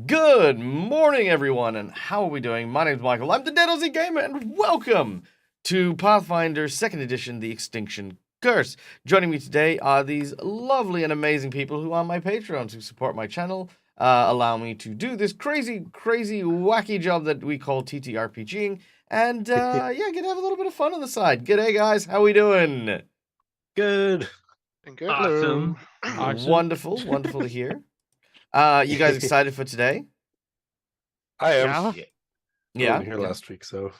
Good morning, everyone, and how are we doing? My name is Michael. I'm the Dead Aussie Gamer, and welcome to Pathfinder 2nd Edition, The Extinction Curse. Joining me today are these lovely and amazing people who are my Patreons who support my channel, allow me to do this crazy, wacky job that we call TTRPGing, and yeah, get to have a little bit of fun on the side. G'day, guys. How we doing? Good. Good. Awesome. Wonderful to hear. You guys excited for today? I am. Yeah. I wasn't here last week, so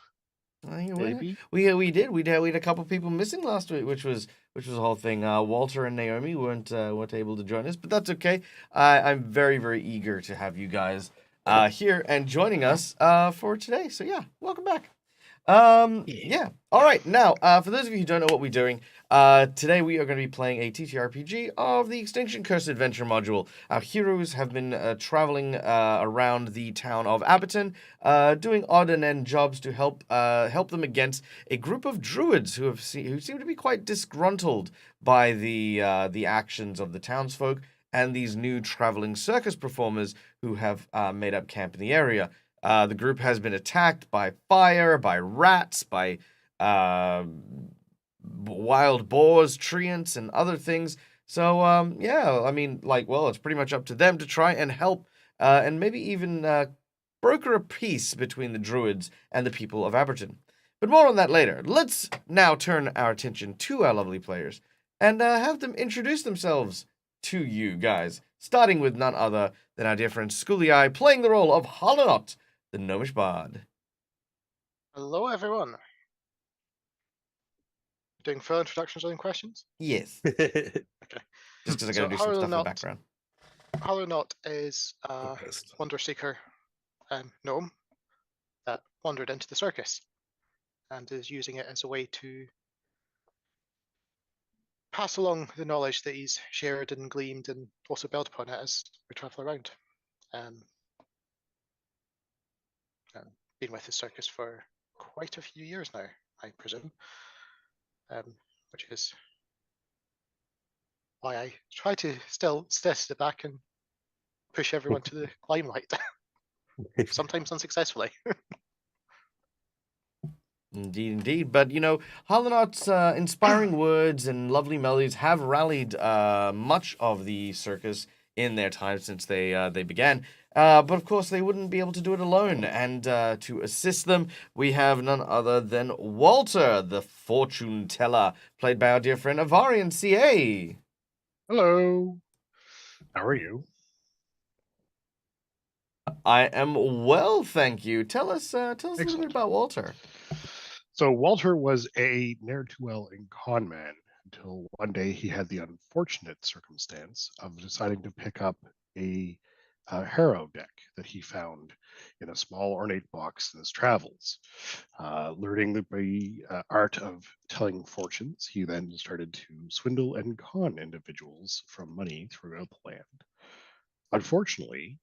Maybe. We did. We had a couple people missing last week, which was a whole thing. Walter and Naomi weren't able to join us, but that's okay. I'm very eager to have you guys here and joining us for today. So yeah, welcome back. Yeah. All right. Now, for those of you who don't know what we're doing, today we are going to be playing a TTRPG of the Extinction Curse adventure module. Our heroes have been traveling around the town of Abberton, doing odd and end jobs to help them against a group of druids who seem to be quite disgruntled by the actions of the townsfolk and these new traveling circus performers who have made up camp in the area. The group has been attacked by fire, by rats, by wild boars, treants, and other things. So, yeah, I mean, it's pretty much up to them to try and help and maybe even broker a peace between the druids and the people of Abberton. But more on that later. Let's now turn our attention to our lovely players and have them introduce themselves to you guys, starting with none other than our dear friend Schooly playing the role of Hollanot, the Gnomish Bard. Hello, everyone. Doing full introductions or any questions? Yes. Okay. Just because I gotta do some stuff in the background. Hollanot is a wonder seeker gnome that wandered into the circus and is using it as a way to pass along the knowledge that he's shared and gleaned and also build upon it as we travel around. Been with the circus for quite a few years now, I presume, which is why I try to still sit back and push everyone to the limelight, sometimes unsuccessfully. Indeed. But, Hollanot's inspiring words and lovely melodies have rallied much of the circus in their time since they began. But, of course, they wouldn't be able to do it alone. And to assist them, we have none other than Walter, the fortune teller, played by our dear friend Avarian CA. Hello. How are you? I am well, thank you. Tell us a little bit about Walter. So Walter was a ne'er-do-well in con man until one day he had the unfortunate circumstance of deciding to pick up a harrow deck that he found in a small ornate box in his travels. Learning the art of telling fortunes, he then started to swindle and con individuals from money throughout the land. Unfortunately,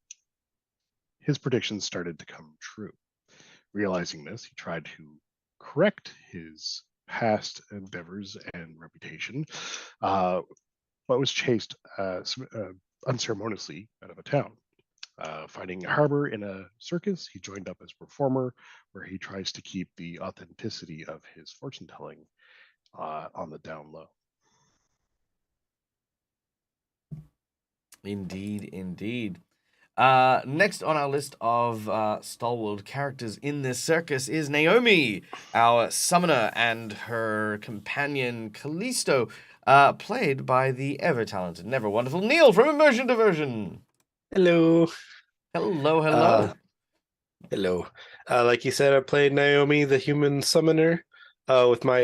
his predictions started to come true. Realizing this, he tried to correct his past endeavors and reputation, but was chased unceremoniously out of a town. Finding a harbor in a circus, he joined up as a performer, where he tries to keep the authenticity of his fortune telling on the down low. Indeed. Next on our list of stalwart characters in this circus is Naomi, our summoner, and her companion Callisto, played by the ever-talented, never-wonderful Neil from Immersion Diversion. Hello. Hello. Hello. Like you said, I played Naomi, the human summoner, with my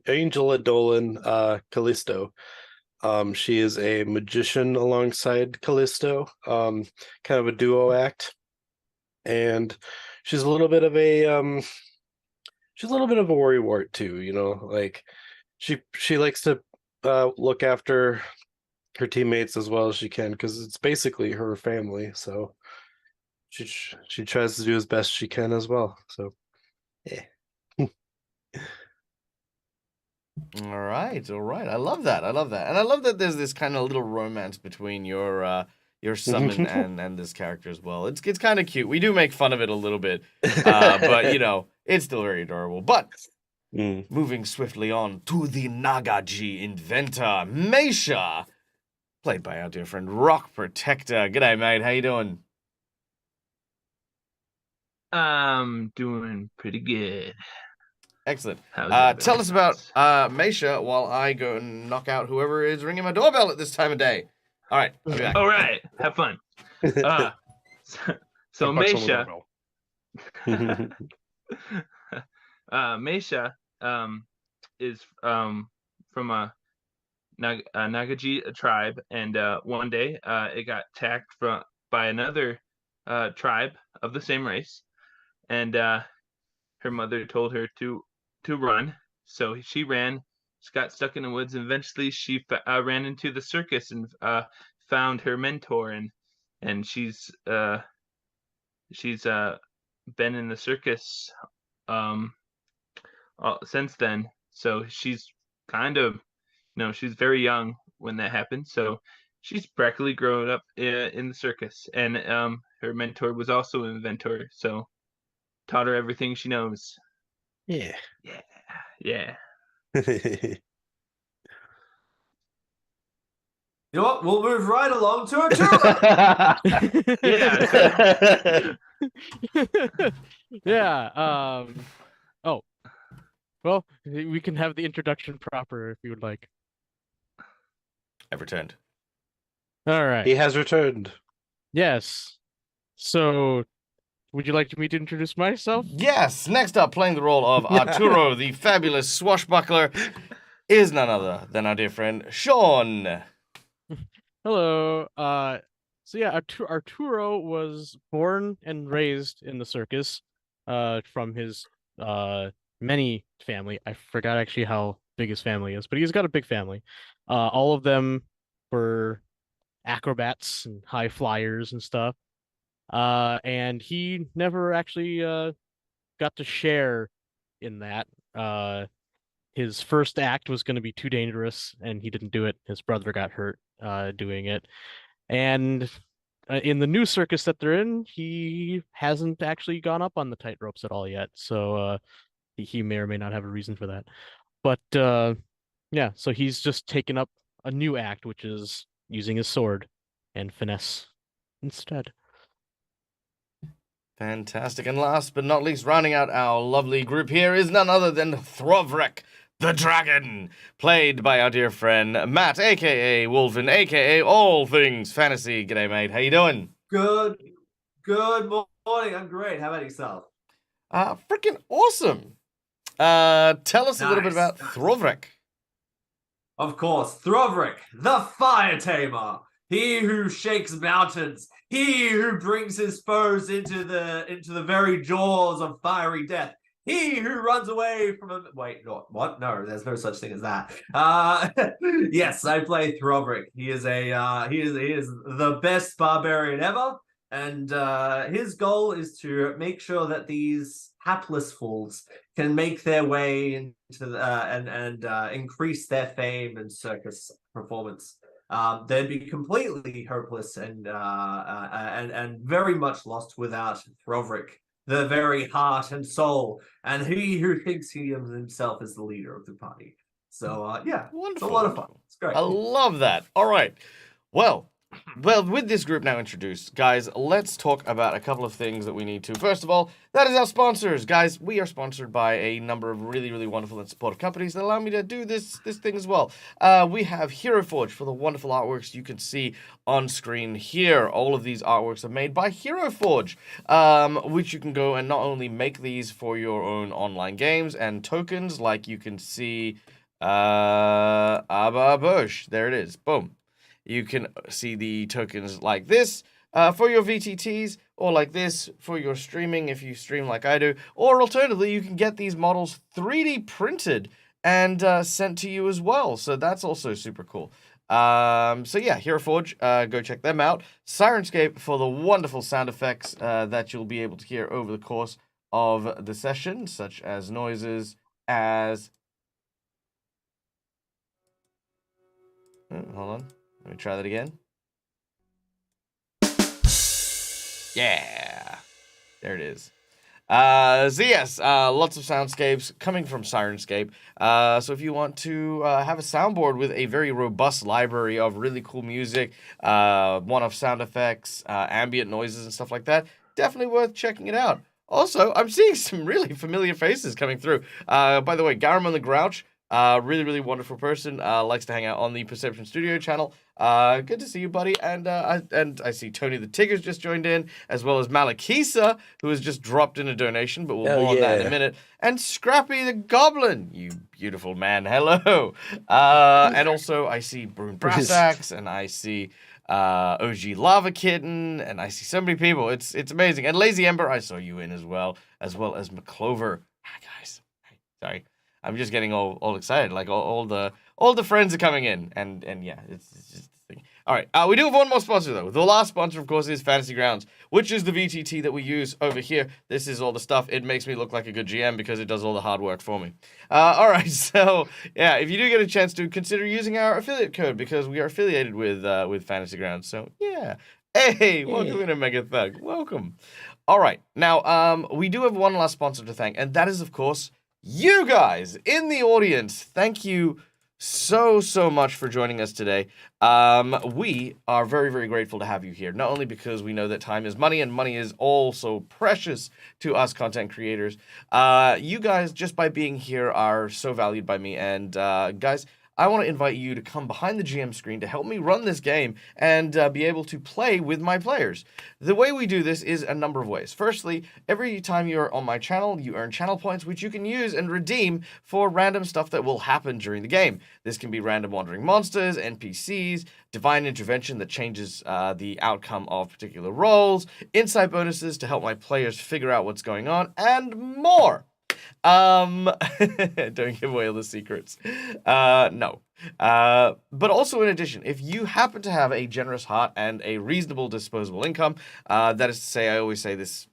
angel Eidolon, Callisto. She is a magician alongside Callisto, kind of a duo act, and she's a little bit of a worrywart too. Like she likes to look after her teammates as well as she can because it's basically her family. So she tries to do as best she can as well. So yeah. All right. I love that. And I love that there's this kind of little romance between your summon and this character as well. It's kind of cute. We do make fun of it a little bit, but it's still very adorable. But moving swiftly on to the Nagaji inventor, Meisha, played by our dear friend Rock Protector. G'day, mate. How you doing? I'm doing pretty good. Excellent. Tell us about Meisha while I go and knock out whoever is ringing my doorbell at this time of day. All right. I'll be back. All right. Have fun. So Meisha. Meisha is from a Nagaji tribe, and one day it got attacked by another tribe of the same race, and her mother told her to run. So she ran. She got stuck in the woods, and eventually she ran into the circus and found her mentor, and she's been in the circus since then. So she's kind of, she's very young when that happened. So she's practically grown up in the circus, and her mentor was also an inventor. So taught her everything she knows. Yeah. You know what? We'll move right along to a Yeah. Oh. Well, we can have the introduction proper if you would like. I've returned. All right. He has returned. Yes. So, would you like me to introduce myself? Yes. Next up, playing the role of Arturo, the fabulous swashbuckler, is none other than our dear friend Sean. Hello. So yeah, Arturo was born and raised in the circus, from his many family. I forgot actually how big his family is, but he's got a big family. All of them were acrobats and high flyers and stuff. And he never actually got to share in that. His first act was going to be too dangerous, and he didn't do it. His brother got hurt doing it. And in the new circus that they're in, he hasn't actually gone up on the tight ropes at all yet. So he may or may not have a reason for that. But yeah, so he's just taken up a new act, which is using his sword and finesse instead. Fantastic. And last but not least, rounding out our lovely group here is none other than Throvrek, the dragon, played by our dear friend Matt, a.k.a. Wolfen, a.k.a. All Things Fantasy. G'day, mate. How you doing? Good morning. I'm great. How about yourself? Freaking awesome. Tell us a little bit about Throvrek. Of course, Throvrek, the fire tamer. He who shakes mountains. He who brings his foes into the very jaws of fiery death. He who runs away from a... Wait, what? No, there's no such thing as that. Yes, I play Throvrek. He is the best barbarian ever, and his goal is to make sure that these hapless fools can make their way into and increase their fame and circus performance. They'd be completely hopeless and very much lost without Throvrek, the very heart and soul, and he who thinks he himself is the leader of the party. So yeah, Wonderful. It's a lot of fun. It's great. I love that. All right. Well, Well, with this group now introduced, guys, let's talk about a couple of things that we need to. First of all, that is our sponsors. Guys, we are sponsored by a number of really, really wonderful and supportive companies that allow me to do this thing as well. We have Hero Forge for the wonderful artworks you can see on screen here. All of these artworks are made by Hero Forge, which you can go and not only make these for your own online games and tokens, like you can see, Bush. There it is. Boom. You can see the tokens like this for your VTTs, or like this for your streaming if you stream like I do. Or alternatively, you can get these models 3D printed and sent to you as well. So that's also super cool. So yeah, Hero Forge, go check them out. Sirenscape for the wonderful sound effects that you'll be able to hear over the course of the session, such as noises as... hold on. Let me try that again. Yeah. There it is. So yes, lots of soundscapes coming from Sirenscape. So if you want to have a soundboard with a very robust library of really cool music, one-off sound effects, ambient noises and stuff like that, definitely worth checking it out. Also, I'm seeing some really familiar faces coming through. By the way, Garamon the Grouch, really, really wonderful person. Likes to hang out on the Perception Studio channel. Good to see you, buddy. And I see Tony the Tigger's just joined in, as well as Malakisa, who has just dropped in a donation, but we'll more on that in a minute. And Scrappy the Goblin, you beautiful man. Hello. And also I see Brune Brassax, and I see OG Lava Kitten, and I see so many people. It's amazing. And Lazy Ember, I saw you in as well as McClover. Hi guys. Sorry. I'm just getting all excited. Like all the friends are coming in, and yeah, it's just the thing. All right, we do have one more sponsor though. The last sponsor, of course, is Fantasy Grounds, which is the VTT that we use over here. This is all the stuff. It makes me look like a good GM because it does all the hard work for me. All right, so yeah, if you do get a chance to, consider using our affiliate code because we are affiliated with Fantasy Grounds. So yeah, hey, welcome in, Mega Thug. Welcome. All right, now we do have one last sponsor to thank, and that is, of course, you guys in the audience. Thank you so much for joining us today. We are very, very grateful to have you here, not only because we know that time is money and money is also precious to us content creators. You guys, just by being here, are so valued by me. And guys, I want to invite you to come behind the GM screen to help me run this game and be able to play with my players. The way we do this is a number of ways. Firstly, every time you're on my channel, you earn channel points, which you can use and redeem for random stuff that will happen during the game. This can be random wandering monsters, NPCs, divine intervention that changes the outcome of particular rolls, insight bonuses to help my players figure out what's going on, and more. Don't give away all the secrets. No. But also in addition, if you happen to have a generous heart and a reasonable disposable income, that is to say, I always say this,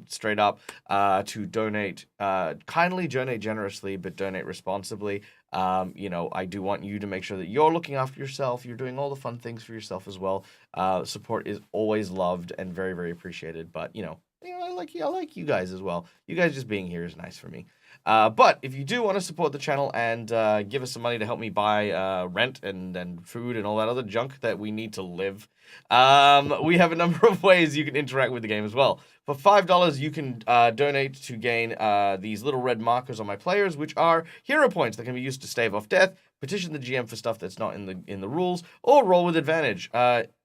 straight up, to donate, kindly donate generously, but donate responsibly. I do want you to make sure that you're looking after yourself. You're doing all the fun things for yourself as well. Support is always loved and very, very appreciated. But, I like you guys as well. You guys just being here is nice for me. But if you do want to support the channel and give us some money to help me buy rent and food and all that other junk that we need to live, we have a number of ways you can interact with the game as well. For $5, you can donate to gain these little red markers on my players, which are hero points that can be used to stave off death, petition the GM for stuff that's not in the rules, or roll with advantage.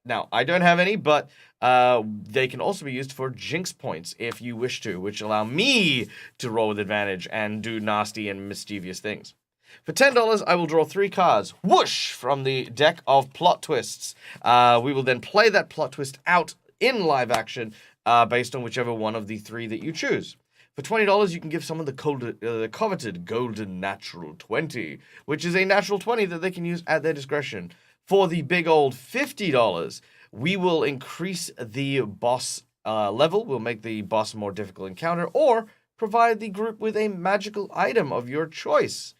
Now, I don't have any, but they can also be used for jinx points if you wish to, which allow me to roll with advantage and do nasty and mischievous things. For $10, I will draw 3 cards, whoosh, from the deck of plot twists. We will then play that plot twist out in live action based on whichever one of the 3 that you choose. For $20, you can give someone the coveted Golden Natural 20, which is a natural 20 that they can use at their discretion. For the big old $50, we will increase the boss level. We'll make the boss a more difficult encounter, or provide the group with a magical item of your choice.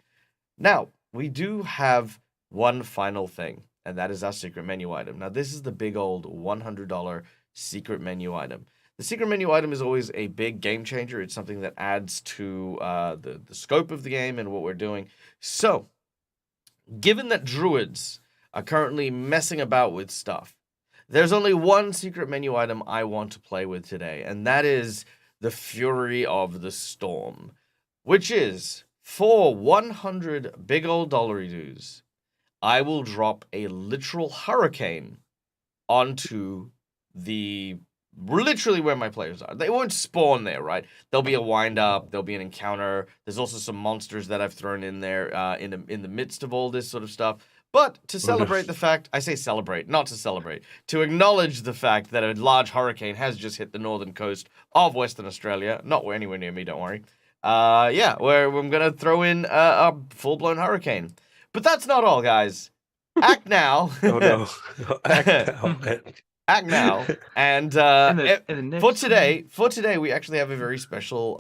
Now, we do have one final thing, and that is our secret menu item. Now, this is the big old $100 secret menu item. The secret menu item is always a big game changer. It's something that adds to the scope of the game and what we're doing. So, given that druids are currently messing about with stuff, there's only one secret menu item I want to play with today, and that is the Fury of the Storm, which is for 100 big old dollary-doos, I will drop a literal hurricane onto literally where my players are. They won't spawn there, right? There'll be a wind-up, there'll be an encounter. There's also some monsters that I've thrown in there in the midst of all this sort of stuff. But to celebrate the fact, I say celebrate, not to celebrate, to acknowledge the fact that a large hurricane has just hit the northern coast of Western Australia, not anywhere near me, don't worry. Yeah, where I'm going to throw in a full-blown hurricane. But that's not all, guys. Act now. Oh no. Act now, man. Act now. And for today, we actually have a very special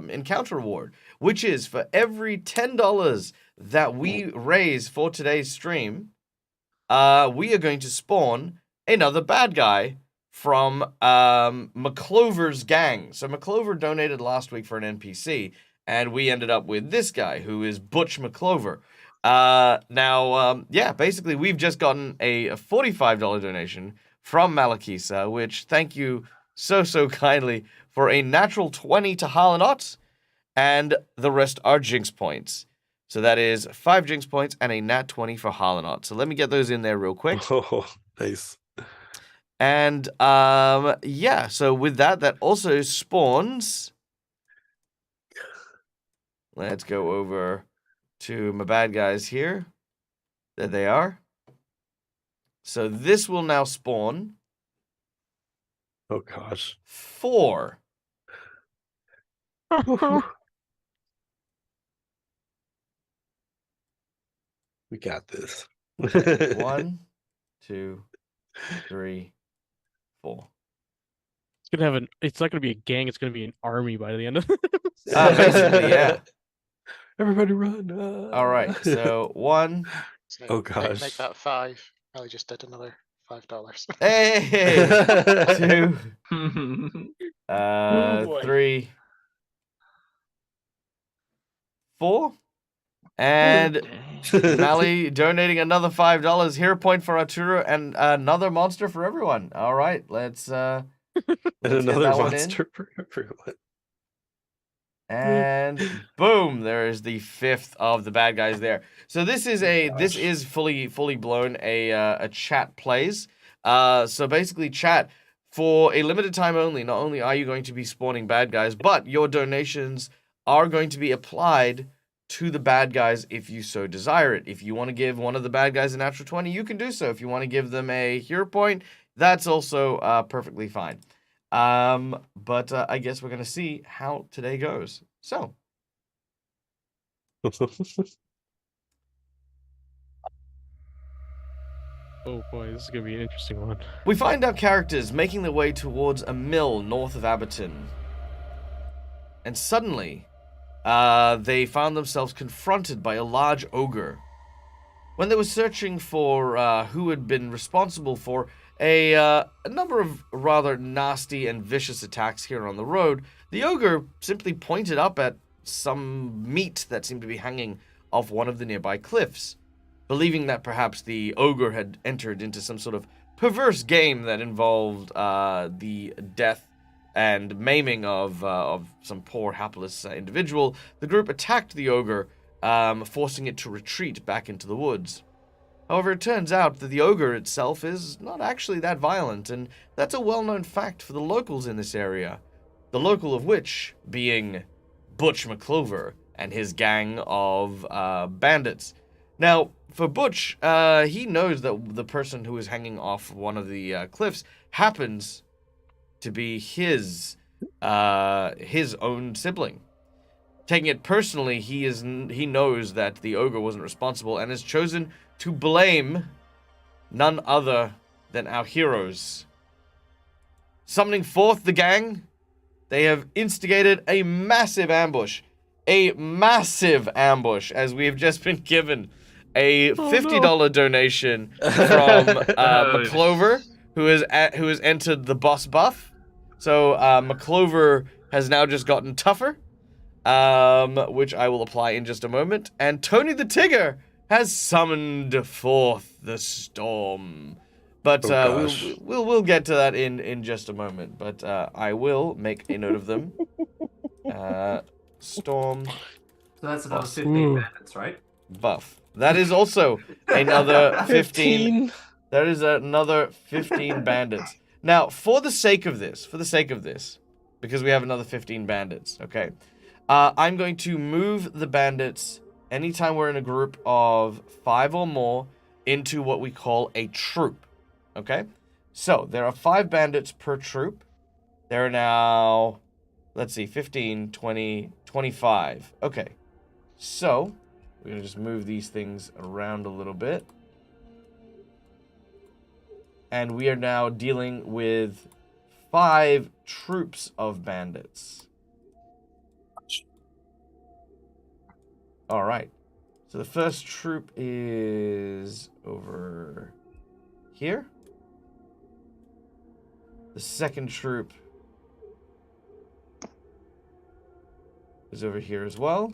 encounter reward, which is for every $10 that we raise for today's stream, we are going to spawn another bad guy from McClover's gang. So McClover donated last week for an NPC, and we ended up with this guy, who is Butch McClover. Yeah, basically, we've just gotten a $45 donation from Malakisa, which thank you so kindly for a natural 20 to Harlanot, and the rest are Jinx points. So that is 5 Jinx points and a nat 20 for Harlanot. So let me get those in there real quick. Oh, nice. And yeah, so with that also spawns. Let's go over to my bad guys here. There they are. So this will now spawn. Oh gosh. 4. We got this. 1, 2, 3, 4. It's not gonna be a gang, it's gonna be an army by the end of Basically, yeah. Everybody run. All right, so 1. So Oh, gosh. Make that 5. I just did another $5. Hey! 2. boy. 3. 4. And Mally donating another $5. Hero point for Arturo and another monster for everyone. All right, let's And get another that one in. monster for everyone. And boom, there is the 5th of the bad guys there. So this is fully blown a chat plays. So basically, chat, for a limited time only, not only are you going to be spawning bad guys, but your donations are going to be applied to the bad guys if you so desire it. If you want to give one of the bad guys a natural 20, you can do so. If you want to give them a hero point, that's also perfectly fine. But I guess we're going to see how today goes. So. Oh boy, this is gonna be an interesting one. We find our characters making their way towards a mill north of Abberton. And suddenly, they found themselves confronted by a large ogre. When they were searching for who had been responsible for a number of rather nasty and vicious attacks here on the road, the ogre simply pointed up at some meat that seemed to be hanging off one of the nearby cliffs, believing that perhaps the ogre had entered into some sort of perverse game that involved the death and maiming of some poor hapless individual. The group attacked the ogre, forcing it to retreat back into the woods. However, it turns out that the ogre itself is not actually that violent, and that's a well-known fact for the locals in this area. The local of which being Butch McClover and his gang of bandits. Now, for Butch, he knows that the person who is hanging off one of the cliffs happens to be his own sibling. Taking it personally, he knows that the ogre wasn't responsible and has chosen to blame none other than our heroes. Summoning forth the gang, they have instigated a massive ambush. A massive ambush, as we have just been given a $50 donation from McClover, who has entered the boss buff. So McClover has now just gotten tougher, which I will apply in just a moment. And Tony the Tigger has summoned forth the storm. But Oh, gosh. we'll get to that in just a moment. But I will make a note of them. Storm So that's another Plus. 15 Ooh. bandits, right? buff. That is also another 15. 15. There is another 15 bandits. Now, for the sake of this, because we have another 15 bandits, okay, I'm going to move the bandits anytime we're in a group of 5 or more into what we call a troop, okay? So, there are 5 bandits per troop. There are now, let's see, 15, 20, 25. Okay, so we're going to just move these things around a little bit. And we are now dealing with 5 troops of bandits. All right. So the first troop is over here. The second troop is over here as well.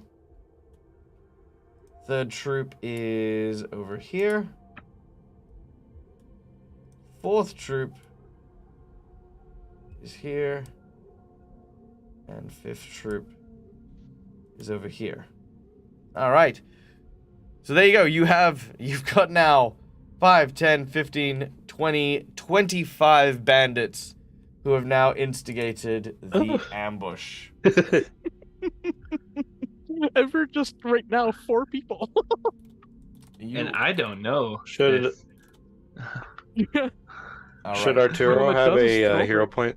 Third troop is over here. Fourth troop is here. And fifth troop is over here. All right. So there you go. You've got now 5, 10, 15, 20, 25 bandits who have now instigated the ambush. And we're just right now 4 people. And I don't know. Should if- All should right. Arturo What have does a Stroker? hero point?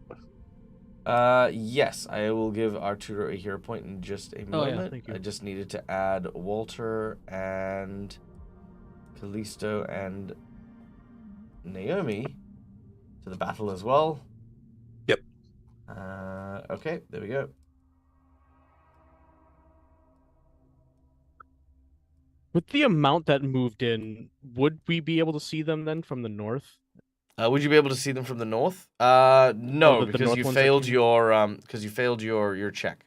Yes, I will give Arturo a hero point in just a Oh, yeah, moment. thank you. I just needed to add Walter and Callisto and Naomi to the battle as well. Yep. Okay, there we go. With the amount that moved in, would we be able to see them then from the north? Would you be able to see them from the north? No, the because north you ones that failed came- your check.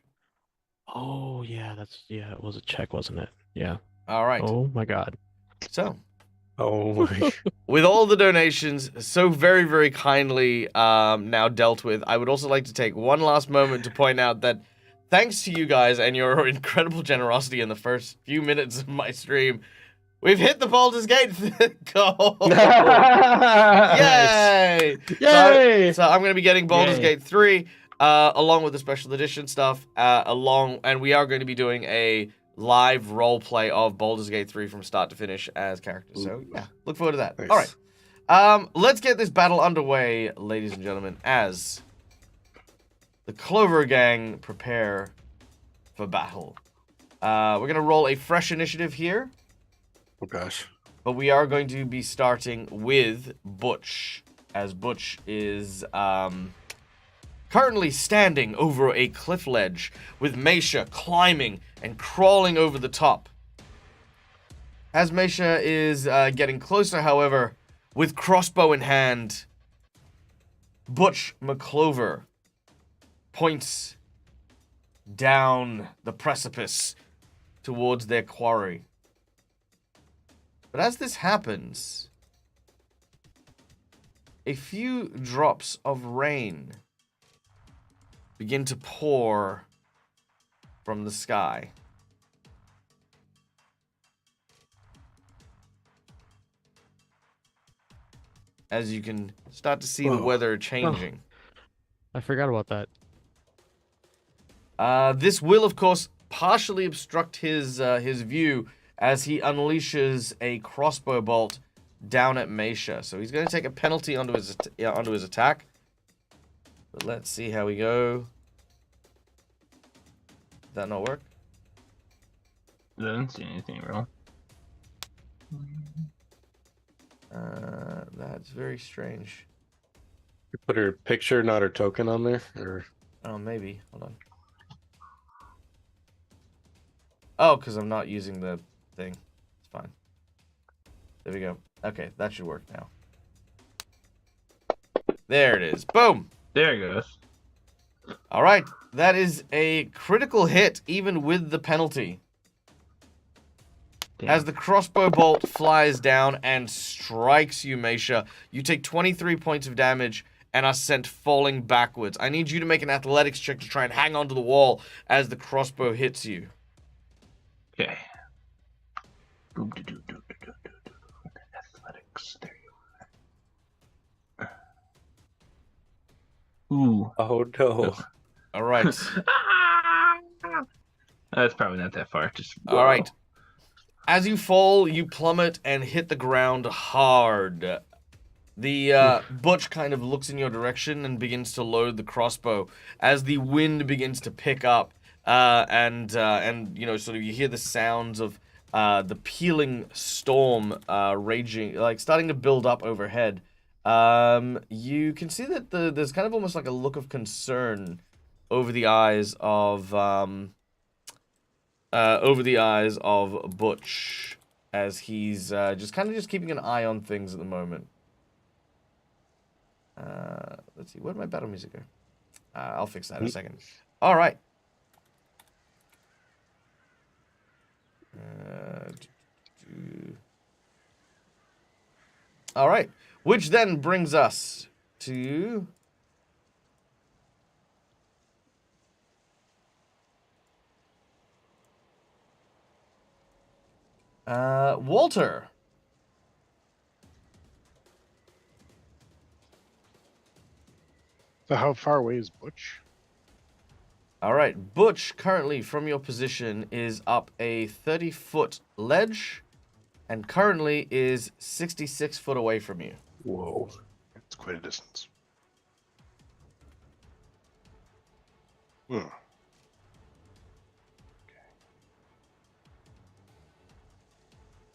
Oh yeah, it was a check, wasn't it? Yeah. All right. Oh my god. So, Oh my. with all the donations so very, very kindly now dealt with, I would also like to take one last moment to point out that thanks to you guys and your incredible generosity in the first few minutes of my stream, we've hit the Baldur's Gate goal. Yay! Yay! So I'm going to be getting Baldur's Yay. Gate 3 along with the special edition stuff, and we are going to be doing a live role play of Baldur's Gate 3 from start to finish as characters. So yeah, look forward to that. Nice. All right. Let's get this battle underway, ladies and gentlemen, as the Clover Gang prepare for battle. We're going to roll a fresh initiative here, Oh gosh. but we are going to be starting with Butch, as Butch is currently standing over a cliff ledge with Meisha climbing and crawling over the top. As Meisha is getting closer, however, with crossbow in hand, Butch McClover points down the precipice towards their quarry. But as this happens, a few drops of rain begin to pour from the sky. As you can start to see the Whoa. weather changing. I forgot about that. This will, of course, partially obstruct his view as he unleashes a crossbow bolt down at Meisha. So he's going to take a penalty onto his attack. But let's see how we go. Did that not work? Doesn't see anything wrong. That's very strange. You put her picture, not her token, on there, or Oh, maybe. Hold on. Oh, because I'm not using the thing. It's fine. There we go. Okay, that should work now. There it is. Boom! There it goes. All right. That is a critical hit, even with the penalty. Damn. As the crossbow bolt flies down and strikes you, Mesha. You take 23 points of damage and are sent falling backwards. I need you to make an athletics check to try and hang onto the wall as the crossbow hits you. Okay. Athletics. There you are. Ooh. Oh no. All right. That's probably not that far. Just All right. As you fall, you plummet and hit the ground hard. The Butch kind of looks in your direction and begins to load the crossbow as the wind begins to pick up, and you know, sort of you hear the sounds of the peeling storm raging, like starting to build up overhead. You can see that there's kind of almost like a look of concern over the eyes of Butch as he's just keeping an eye on things at the moment. Let's see, where'd my battle music go? I'll fix that in a second. All right. All right, which then brings us to Walter. So how far away is Butch? All right, Butch currently from your position is up a 30-foot ledge and currently is 66 foot away from you. Whoa. It's quite a distance. Hmm. Okay.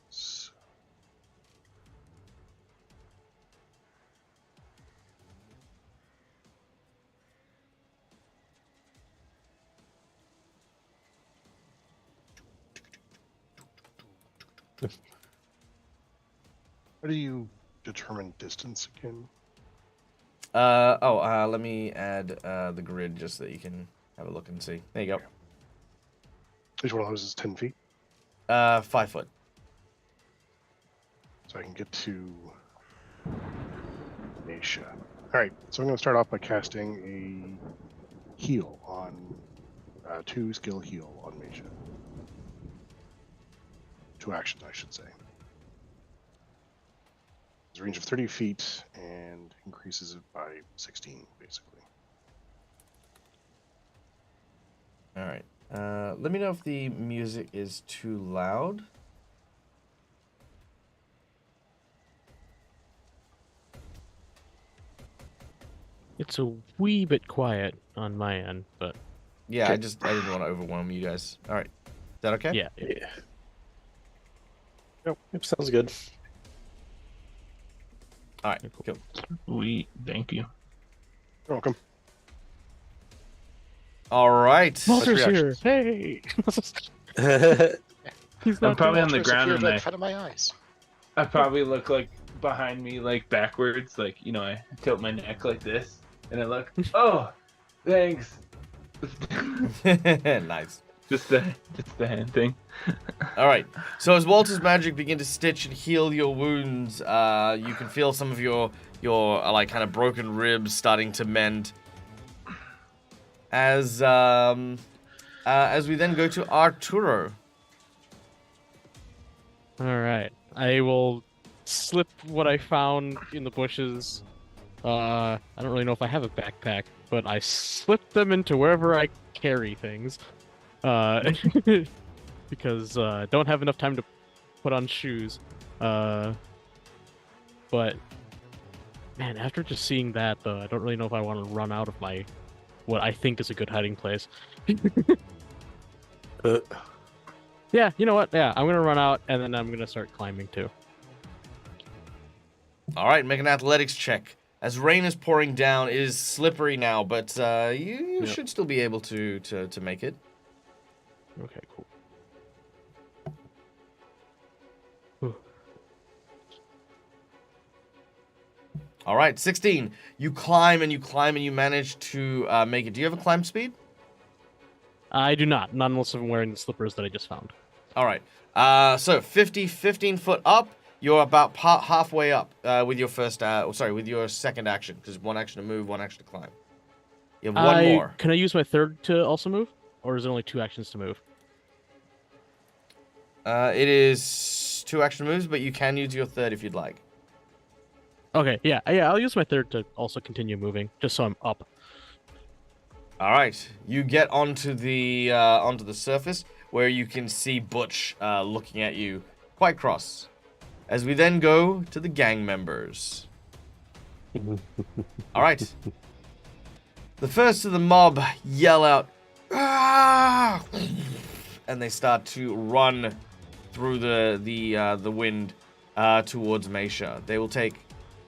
So, how do you determine distance again? Let me add the grid just so that you can have a look and see. There you go. Each one of those is 10 feet. 5 foot. So I can get to Nasha. Alright, so I'm going to start off by casting a heal on 2 skill heal on Nasha. 2 actions, I should say. It's a range of 30 feet and increases it by 16, basically. All right. Let me know if the music is too loud. It's a wee bit quiet on my end, but Yeah, I didn't want to overwhelm you guys. All right. Is that okay? yeah. Yeah. Yep, sounds good. All right. Cool. Thank you. You're welcome. All right. Walter's here. reactions. Hey. He's I'm not probably on the Walter's ground appeared and right in I front of my eyes. probably look like behind me, like backwards, like, you know, I tilt my neck like this, and I look, oh, thanks. Nice. Just the hand thing. All right. So as Walter's magic begin to stitch and heal your wounds, you can feel some of your like kind of broken ribs starting to mend. As we then go to Arturo. All right. I will slip what I found in the bushes. I don't really know if I have a backpack, but I slip them into wherever I carry things. Because I don't have enough time to put on shoes. But man, after just seeing that, though, I don't really know if I want to run out of my what I think is a good hiding place. Yeah, you know what? Yeah, I'm gonna run out and then I'm gonna start climbing too. All right, make an athletics check. As rain is pouring down, it is slippery now, but you should still be able to make it. Okay, cool. Whew. All right, 16. You climb and you climb and you manage to make it. Do you have a climb speed? I do not unless I'm wearing the slippers that I just found. All right. So 15 foot up, You're about halfway up with your with your second action, because one action to move, one action to climb. You have one more. Can I use my third to also move, or is it only 2 actions to move? It is 2 action moves, but you can use your third if you'd like. Okay, yeah, I'll use my third to also continue moving, just so I'm up. All right, you get onto the surface where you can see Butch looking at you, quite cross. As we then go to the gang members. All right. The first of the mob yell out, "Ah!" and they start to run through the wind towards Meisha. They will take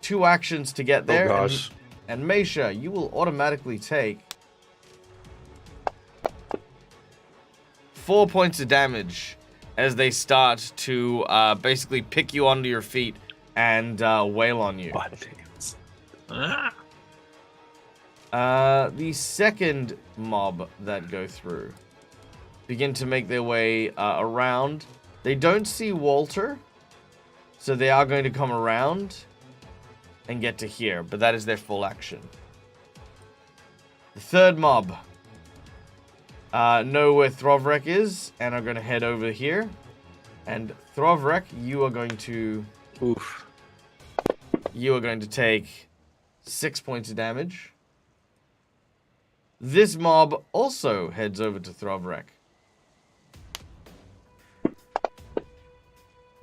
2 actions to get there. Oh gosh. And Meisha, you will automatically take 4 points of damage as they start to basically pick you onto your feet and wail on you. The second mob that go through begin to make their way around. They don't see Walter, so they are going to come around and get to here, but that is their full action. The third mob know where Throvrek is and are going to head over here. And Throvrek, you are going to... Oof. You are going to take 6 points of damage. This mob also heads over to Throvrek,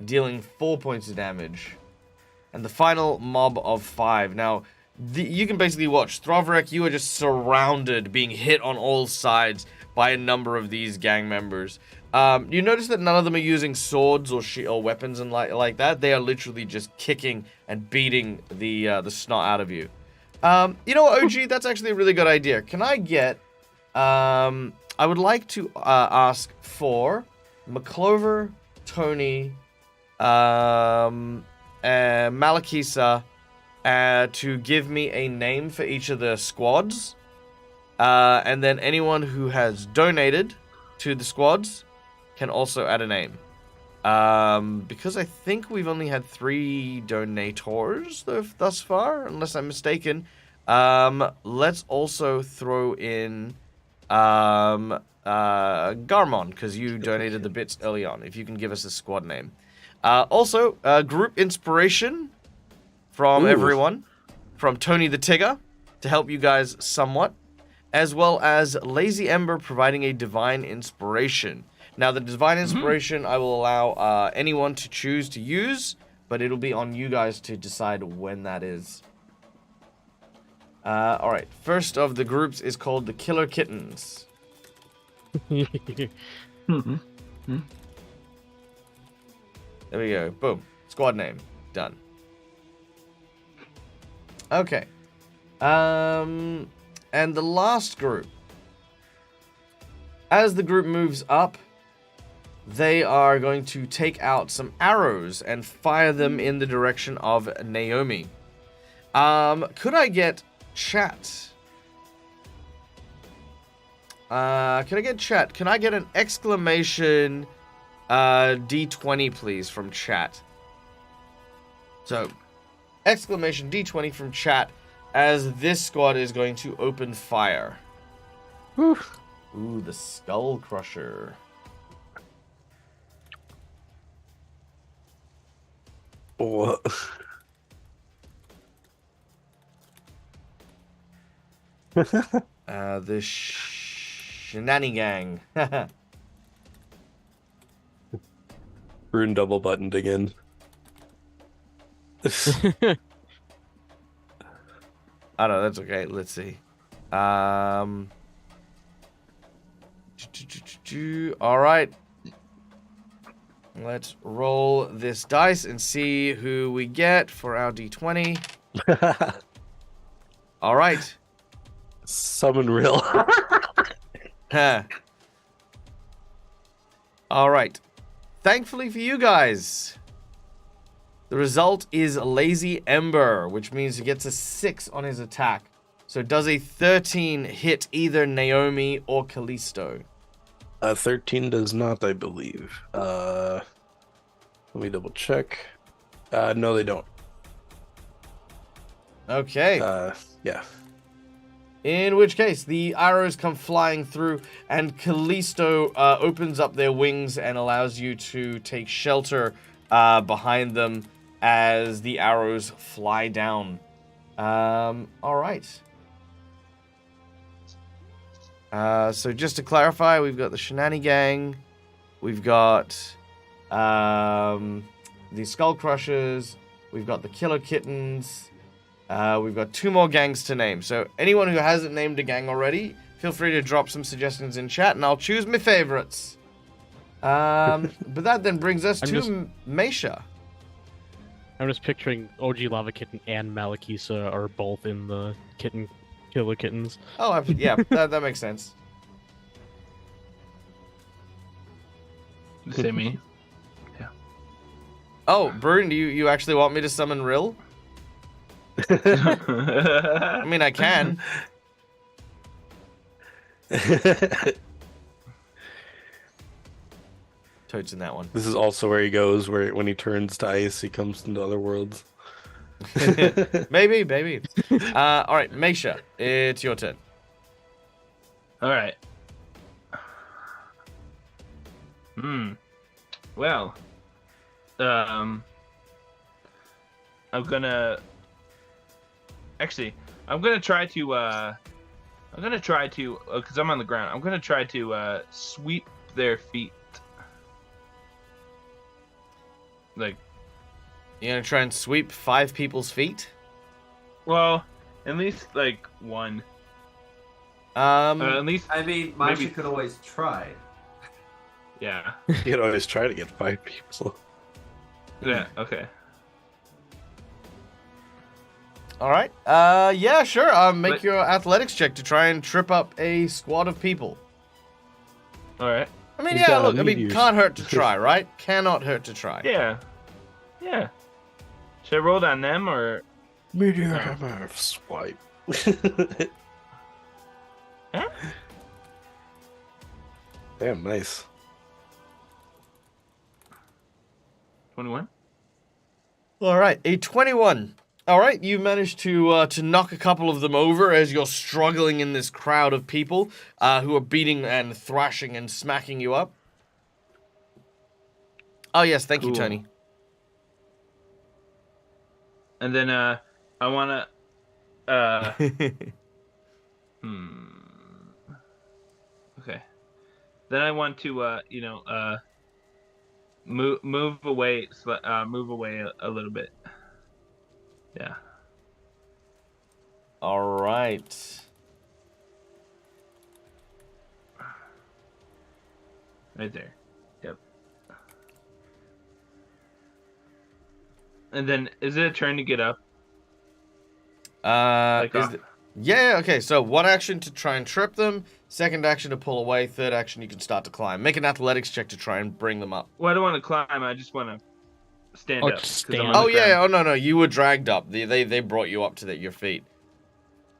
dealing 4 points of damage. And the final mob of 5. Now, you can basically watch. Throvrek, you are just surrounded, being hit on all sides by a number of these gang members. You notice that none of them are using swords or weapons and like that. They are literally just kicking and beating the snot out of you. You know what, OG? That's actually a really good idea. Can I get... I would like to ask for McClover, Tony, Malakisa to give me a name for each of the squads. And then anyone who has donated to the squads can also add a name. Because I think we've only had 3 donators thus far, unless I'm mistaken. Let's also throw in Garmon, because you donated the bits early on, if you can give us a squad name. Also, group inspiration from everyone, from Tony the Tigger, to help you guys somewhat, as well as Lazy Ember providing a divine inspiration. Now, the divine inspiration I will allow anyone to choose to use, but it'll be on you guys to decide when that is. Alright, first of the groups is called the Killer Kittens. There we go. Boom. Squad name. Done. Okay. And the last group. As the group moves up, they are going to take out some arrows and fire them in the direction of Naomi. Could I get chat? Can I get an exclamation D20, please, from chat? So, exclamation D20 from chat as this squad is going to open fire. Ooh, the Skull Crusher. What? The Shenanigang. Rune double buttoned again. I know, that's okay. Let's see. All right. Let's roll this dice and see who we get for our D20. All right. Summon real. Huh. All right. Thankfully for you guys, the result is Lazy Ember, which means he gets a 6 on his attack. So does a 13 hit either Naomi or Callisto? 13 does not, I believe. Let me double check. No, they don't. Okay. Yeah. In which case, the arrows come flying through, and Callisto opens up their wings and allows you to take shelter behind them as the arrows fly down. All right. So just to clarify, we've got the Shenani Gang, we've got the Skull Crushers, we've got the Killer Kittens, we've got 2 more gangs to name. So anyone who hasn't named a gang already, feel free to drop some suggestions in chat, and I'll choose my favorites. But that then brings us to Meisha. I'm just picturing OG Lava Kitten and Malakisa are both in the Killer Kittens. Oh, yeah, that makes sense. Say me. Oh, Brune, do you actually want me to summon Rill? I mean, I can. Toad's in that one. This is also where he goes, where when he turns to ice, he comes into other worlds. Maybe. All right, Meisha, it's your turn. All right. Well, I'm gonna try to because I'm on the ground. I'm gonna try to sweep their feet. Like, You're gonna try and sweep 5 people's feet? well, at least like one. At least I mean, Maisha could always try. yeah. You could always try to get 5 people. Yeah. Okay. All right. Yeah, sure. Make your athletics check to try and trip up a squad of people. All right. I mean, He's yeah, got look, I mean, meteors. can't hurt to try, right? Cannot hurt to try. Yeah. Yeah. Should I roll on them or? Meteor hammer swipe. Huh? Damn, nice. 21. All right, a 21. All right, you managed to knock a couple of them over as you're struggling in this crowd of people who are beating and thrashing and smacking you up. Oh yes, thank you, Cool. Tony. And then I wanna Okay. Then I want to move away a little bit. Yeah. All right. Right there. Yep. And then is it a turn to get up? Yeah, okay, so 1 action to try and trip them, 2nd action to pull away, 3rd action you can start to climb. Make an athletics check to try and bring them up. Well, I don't want to climb. I just want to stand up. just 'cause I'm stand. on Oh the yeah, ground. oh no, you were dragged up. They brought you up to your feet.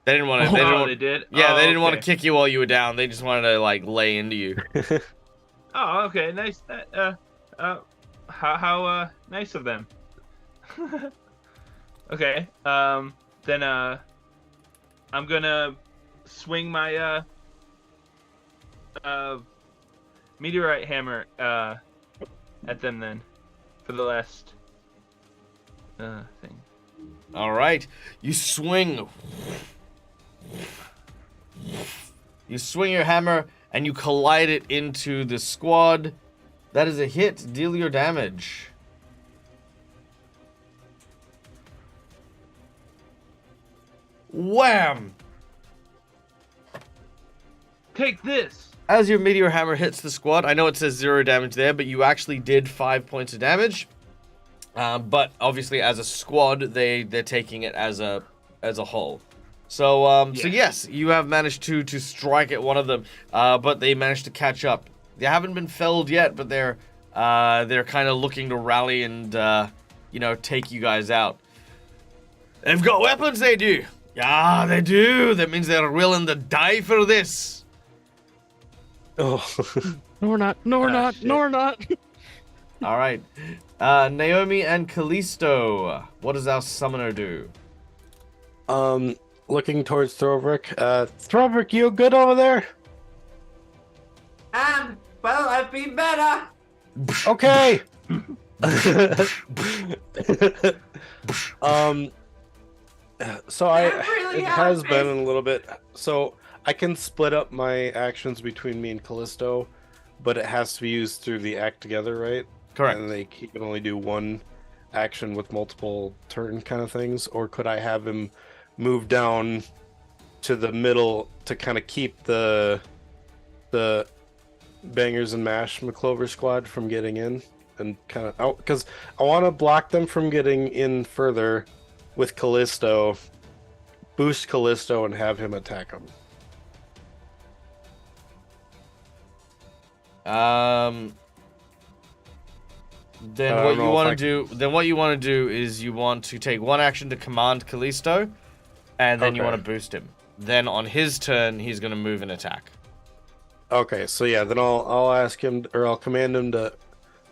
They didn't want to. They did. Yeah, Oh, they didn't want to okay. kick you while you were down. They just wanted to like lay into you. Oh, okay, nice. How nice of them. Okay. Then I'm gonna swing my meteorite hammer at them then for the last thing. All right, you swing. You swing your hammer and you collide it into the squad. That is a hit. Deal your damage. Wham! Take this. As your meteor hammer hits the squad, I know it says 0 damage there, but you actually did 5 points of damage. But obviously, as a squad, they're taking it as a whole. So yes, you have managed to strike at one of them, but they managed to catch up. They haven't been felled yet, but they're kind of looking to rally and take you guys out. They've got weapons, they do. Yeah, they do. That means they're willing to die for this. Oh. No, we're not. No, we're not. Shit. No, we're not. All right. Naomi and Callisto. What does our summoner do? Looking towards Throvrick. Throvrick, you good over there? Well, I've been better. Okay. So it has been a little bit. So I can split up my actions between me and Callisto, but it has to be used through the act together, right? Correct. And he can only do one action with multiple turn kind of things. Or could I have him move down to the middle to kind of keep the bangers and mash McClover squad from getting in and kind of out? Because I want to block them from getting in further with Callisto, boost Callisto, and have him attack him. Then what you want to do is you want to take one action to command Callisto, and then you want to boost him. Then on his turn, he's going to move and attack. Okay, so yeah, then I'll ask him, or I'll command him to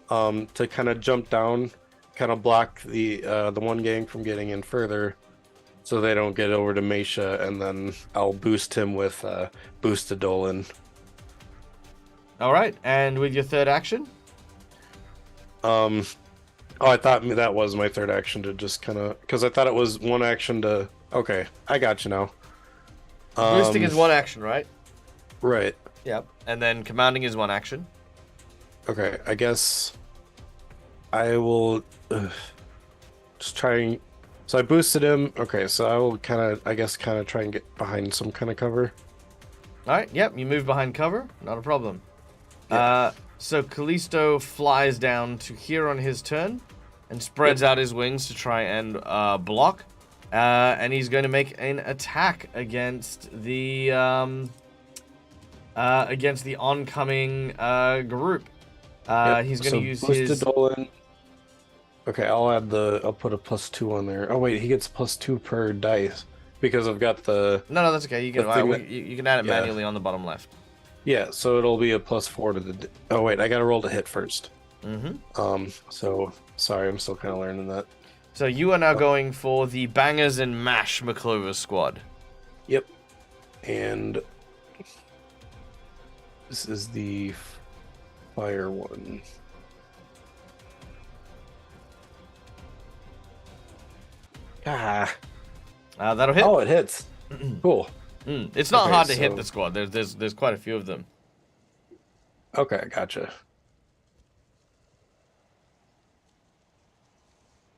kind of jump down, kind of block the one gang from getting in further, so they don't get over to Mesha, and then I'll boost him with boost to Dolan. All right, and with your third action? Oh, I thought that was my third action to just kind of, because I thought it was one action to. Okay, I got you now. Boosting is one action, right? Right. Yep. And then commanding is one action. Okay, I guess I will just try. So I boosted him. Okay, so I will kind of try and get behind some kind of cover. All right. Yep. You move behind cover. Not a problem. Yeah. So Callisto flies down to here on his turn and spreads out his wings to try and block. And he's going to make an attack against the oncoming group. He's going to use his. Dolan. Okay, I'll put a +2 on there. Oh wait, he gets +2 per dice because I've got the. No, that's okay. You can add it manually on the bottom left. Yeah, so it'll be a +4 to the. Oh wait, I got to roll to hit first. Mm-hmm. So sorry, I'm still kind of learning that. So you are now going for the bangers and mash McClover squad. Yep. And this is the fire one. That'll hit. Oh, it hits. Cool. It's not hard to hit the squad. There's quite a few of them. Okay, gotcha.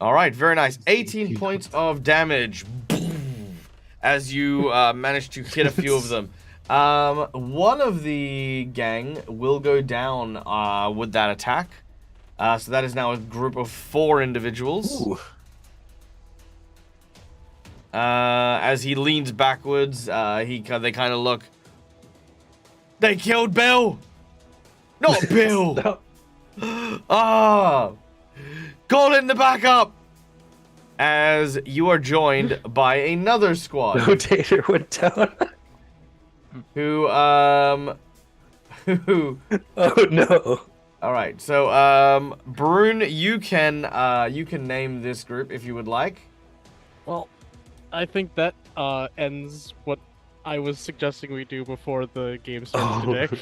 All right, very nice. 18 points of damage as you manage to hit a few of them. One of the gang will go down with that attack. So that is now a group of 4 individuals. Ooh. As he leans backwards, they kind of look. They killed Bill. Not Bill. No. Call in the backup. As you are joined by another squad. Notator went down. Who Oh no. All right. So Brune, you can name this group if you would like. Well, I think that ends what I was suggesting we do before the game started today.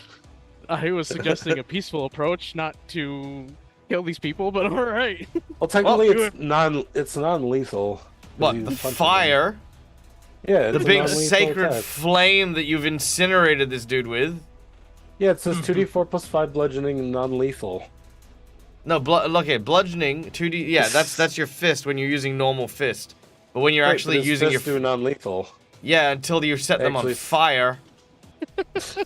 I was suggesting a peaceful approach, not to kill these people, but all right. Well, technically, it's non-lethal. What, the fire? Yeah, The it's a big non-lethal sacred attack. flame that you've incinerated this dude with. Yeah, it says 2d4 plus 5 bludgeoning and non-lethal. No, bludgeoning 2d. Yeah, that's your fist when you're using normal fist. But when you're Right, actually but his using fists your do non-lethal. yeah, until you set them on Actually- fire. It's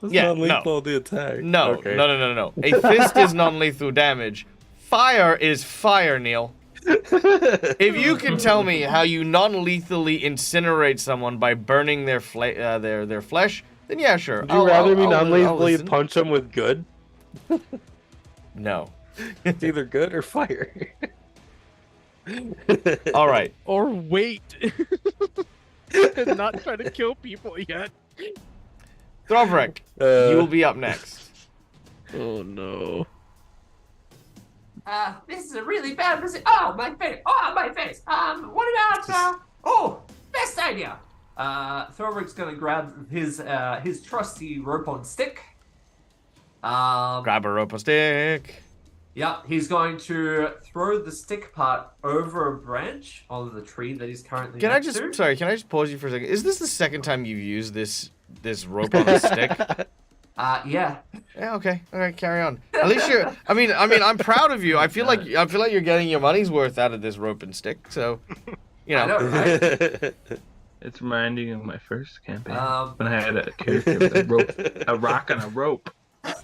Yeah, non-lethal the attack. No, Okay. no. A fist is non-lethal damage. Fire is fire, Neil. If you can tell me how you non-lethally incinerate someone by burning their flesh, then yeah, sure. Would you rather me I'll non-lethally listen. punch him with good? No. It's either good or fire. All right. Or wait. And not try to kill people yet. Throvrick, you will be up next. Oh no. This is a really bad position. Oh, my face. Oh, my face. What about, best idea. Thorberg's gonna grab his trusty rope on stick. Grab a rope or stick. Yeah, he's going to throw the stick part over a branch on the tree that he's currently Can I next just to. sorry? Can I just pause you for a second? Is this the second time you've used this rope on a stick? Yeah. Yeah. Okay. All right. Carry on. At least you're. I mean, I'm proud of you. I feel like you're getting your money's worth out of this rope and stick. So, you know. I know, right? It's reminding me of my first campaign when I had a character with a rope, a rock and a rope.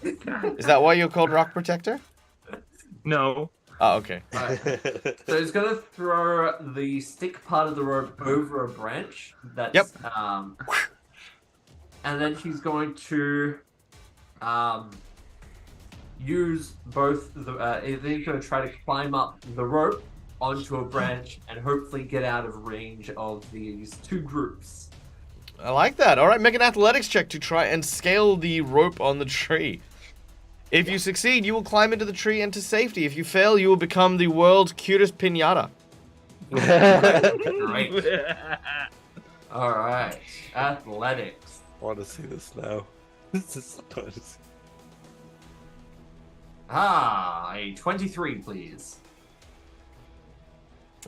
Is that why you're called Rock Protector? No. Oh, okay. So he's gonna throw the stick part of the rope over a branch. That's Yep. And then he's going to use both the. Then he's going to try to climb up the rope onto a branch and hopefully get out of range of these two groups. I like that. All right, make an athletics check to try and scale the rope on the tree. If you succeed, you will climb into the tree and to safety. If you fail, you will become the world's cutest piñata. Great. All right, athletics. I want to see this now. This is fun to see. A 23, please.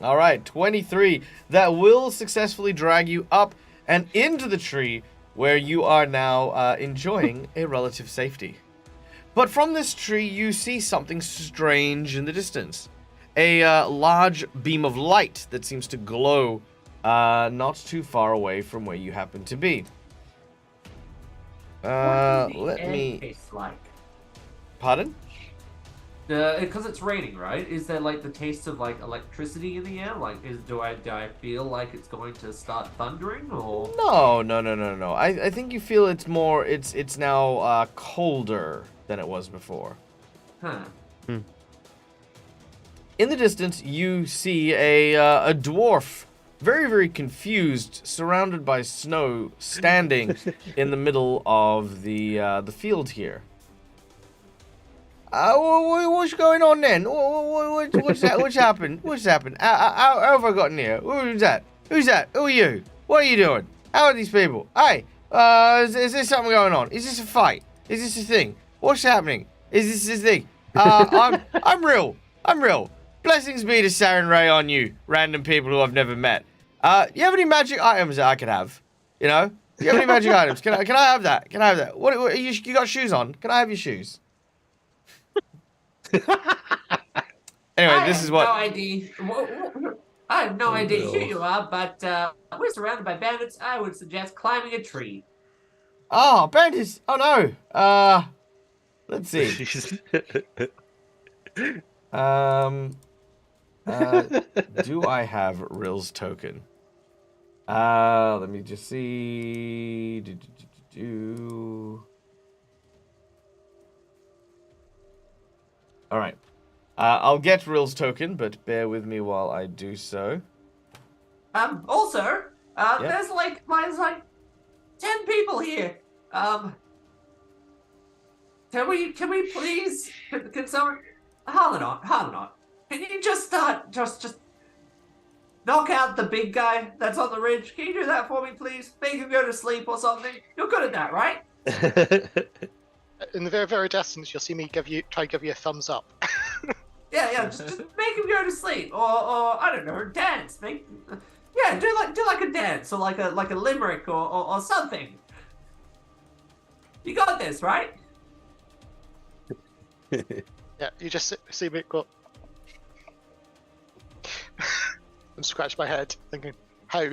All right, 23. That will successfully drag you up and into the tree where you are now enjoying a relative safety. But from this tree, you see something strange in the distance. A large beam of light that seems to glow not too far away from where you happen to be. Let me... Taste like? Pardon? Because it's raining, right? Is there like the taste of like electricity in the air? Like, do I feel like it's going to start thundering or? No. I think you feel it's more. It's now colder than it was before. Huh. In the distance, you see a dwarf, very, very confused, surrounded by snow, standing in the middle of the field here. What's going on then? What's happened? What's happened? How have I gotten here? Who's that? Who are you? What are you doing? How are these people? Hey, is there something going on? Is this a fight? Is this a thing? What's happening? Is this a thing? I'm real. Blessings be to Saren Ray on you, random people who I've never met. You have any magic items that I could have? You know? You have any magic items? Can I have that? Can I have that? What you got shoes on? Can I have your shoes? Anyway, this is what. I have no idea who you are, but we're surrounded by bandits. I would suggest climbing a tree. Oh, bandits! Oh no. Let's see. Do I have Rill's token? Let me just see. All right. I'll get Rill's token, but bear with me while I do so. Also, there's like 10 people here. Can we please, can someone, Harlanot, can you just knock out the big guy that's on the ridge? Can you do that for me, please? Make him go to sleep or something? You're good at that, right? In the very, very distance, you'll see me try to give you a thumbs up. Yeah, just make him go to sleep, or I don't know, dance. Do like a dance, or like a limerick, or something. You got this, right? Yeah, you just see me go. And scratch my head, thinking, how?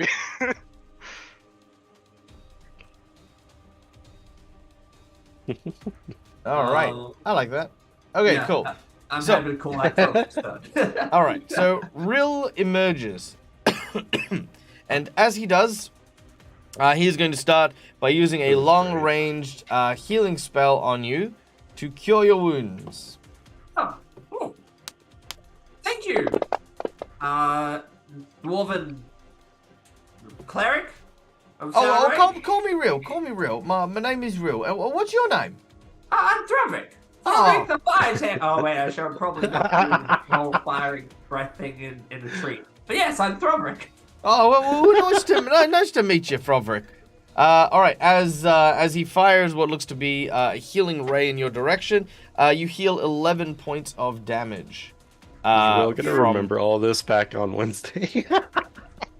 All right. I like that. Okay, yeah, cool. I'm happy to call that focus. All right. So Rill emerges, and as he does, he is going to start by using a long-ranged healing spell on you to cure your wounds. Oh, thank you. Dwarven cleric. Call me Rill. My name is Rill. What's your name? I'm Drovik. Thorvik the fire tamer. Oh wait, I should probably not do the whole firing breath thing in the tree. But yes, I'm Thorvik. Oh, well, nice to meet you, Froverick. All right, as he fires what looks to be a healing ray in your direction, you heal 11 points of damage. We're all gonna remember all this back on Wednesday.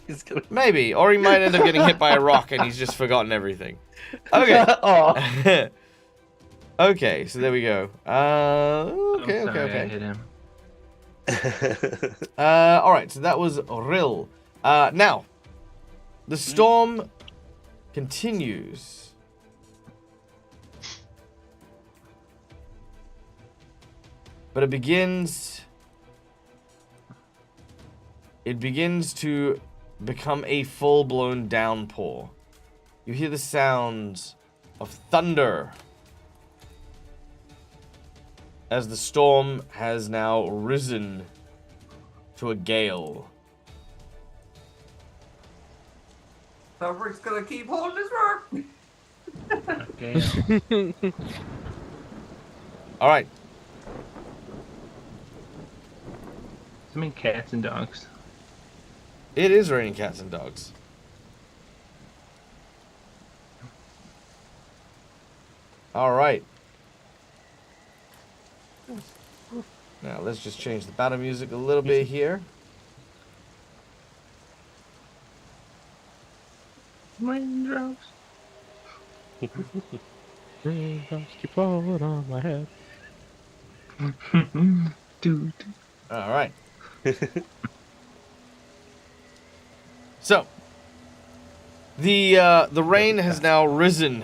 He's gonna... Maybe, or he might end up getting hit by a rock and he's just forgotten everything. Okay. Okay, so there we go. Okay. I hit him. All right, so that was Rill. Now, the storm continues. But it begins to become a full-blown downpour. You hear the sounds of thunder as the storm has now risen to a gale. Thorvik's gonna keep holding his rope. Okay. All right. I mean cats and dogs. It is raining cats and dogs. All right. Now let's just change the battle music a little bit here. Raindrops. Raindrops keep falling on my head. Dude. All right. So, the rain has now risen,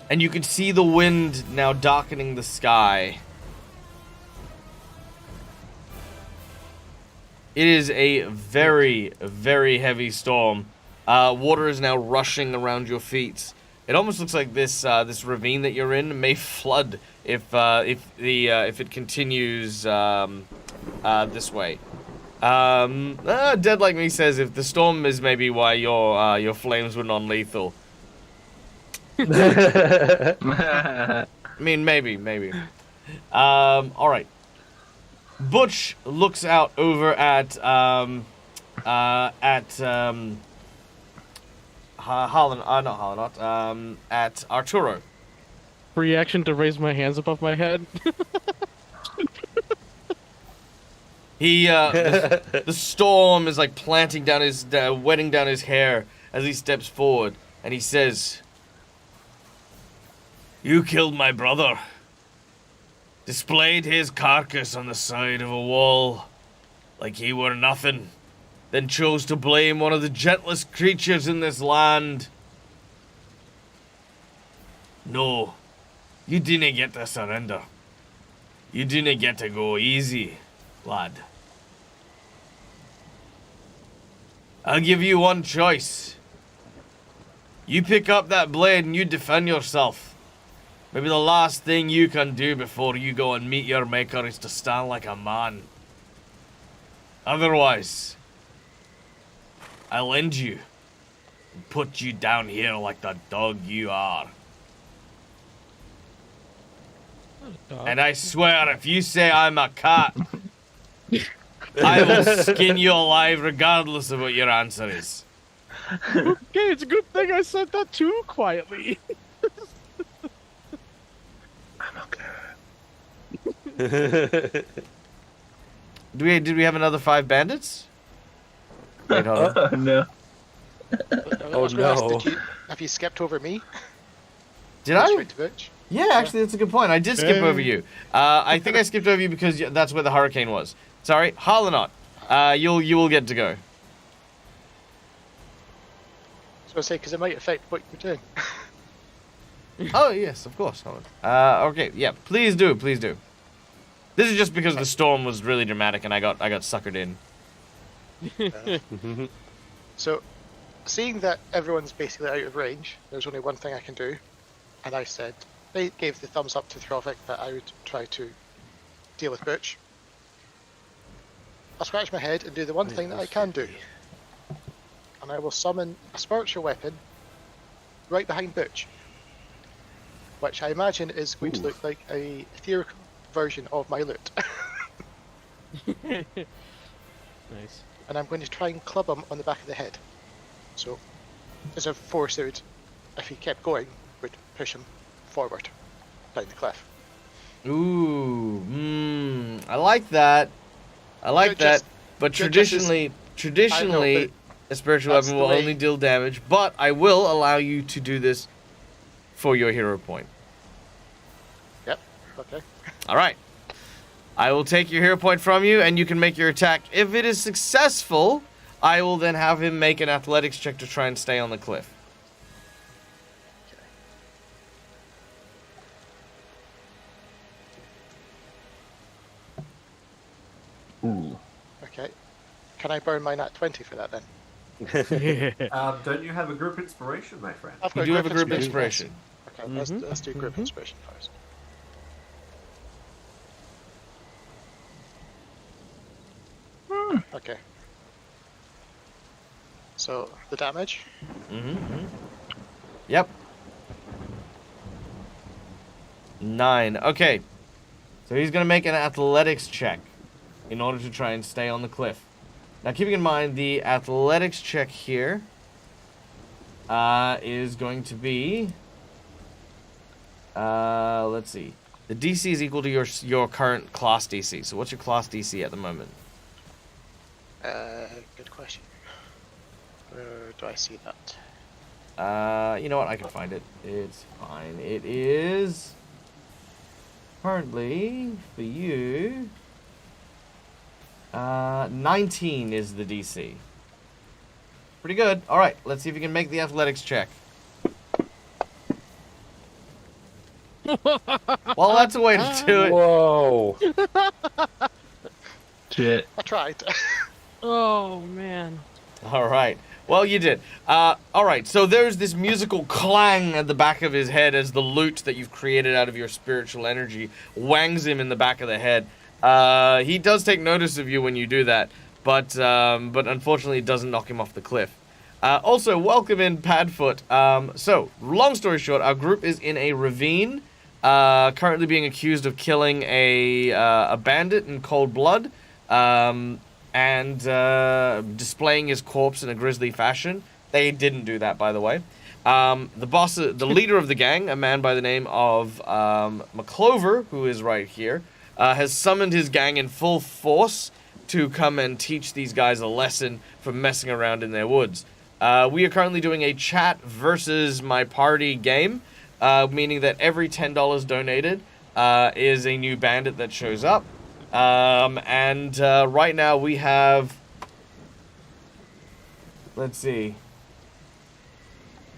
and you can see the wind now darkening the sky. It is a very, very heavy storm. Water is now rushing around your feet. It almost looks like this ravine that you're in may flood if it continues this way. Dead Like Me says if the storm is maybe why your flames were non-lethal. I mean, maybe. All right. Butch looks out over at at Arturo. Free action to raise my hands above my head. The storm is like planting down his, wetting down his hair as he steps forward, and he says, "You killed my brother. Displayed his carcass on the side of a wall, like he were nothing, then chose to blame one of the gentlest creatures in this land. No, you didn't get to surrender. You didn't get to go easy, lad. I'll give you one choice. You pick up that blade and you defend yourself. Maybe the last thing you can do before you go and meet your maker is to stand like a man. Otherwise, I'll end you and put you down here like the dog you are. And I swear, if you say I'm a cat, I will skin you alive regardless of what your answer is." Okay, it's a good thing I said that too quietly. Did we have another 5 bandits? Wait, hold on. No. I was gonna ask, no. have you skipped over me? Did I? Straight to Butch? Yeah, actually, that's a good point. I did skip over you. I think I skipped over you because that's where the hurricane was. Sorry, Harlanot. You will get to go. So I say, because it might affect what you're doing. Oh yes, of course. Hold on. Okay, yeah. Please do. This is just because the storm was really dramatic and I got suckered in. So, seeing that everyone's basically out of range, there's only one thing I can do. And I said, they gave the thumbs up to Throvik that I would try to deal with Butch. I'll scratch my head and do the one thing that I can do. And I will summon a spiritual weapon right behind Butch. which I imagine is going to look like a theoretical version of my loot. Nice. And I'm going to try and club him on the back of the head. So, as a force, it would, if he kept going, would push him forward down the cliff. Ooh, I like that. I like Ju- that. just- But ju- just as- traditionally, a spiritual that's weapon the will way- only deal damage. But I will allow you to do this for your hero point. Yep. Okay. All right. I will take your hero point from you, and you can make your attack. If it is successful, I will then have him make an athletics check to try and stay on the cliff. Ooh. Okay. Can I burn mine at 20 for that then? Don't you have a group inspiration, my friend? I've You got do have a group yes. inspiration. Okay, let's do group inspiration first. Okay. So the damage. Yep. 9. Okay. So he's going to make an athletics check in order to try and stay on the cliff. Now, keeping in mind, the athletics check here is going to be... let's see. The DC is equal to your current class DC. So what's your class DC at the moment? Good question. Where do I see that? You know what? I can find it. It's fine. It is currently for you. 19 is the DC. Pretty good. All right. Let's see if you can make the athletics check. Well, that's a way to do it. Whoa. Shit. I tried. Oh man. All right. Well, you did. All right. So there's this musical clang at the back of his head as the loot that you've created out of your spiritual energy whangs him in the back of the head. He does take notice of you when you do that, but unfortunately it doesn't knock him off the cliff. Also, welcome in Padfoot. So, long story short, our group is in a ravine, currently being accused of killing a bandit in cold blood, and displaying his corpse in a grisly fashion. They didn't do that, by the way. The leader of the gang, a man by the name of McClover, who is right here, has summoned his gang in full force to come and teach these guys a lesson for messing around in their woods. We are currently doing a chat versus my party game, meaning that every $10 donated is a new bandit that shows up. And right now we have... Let's see.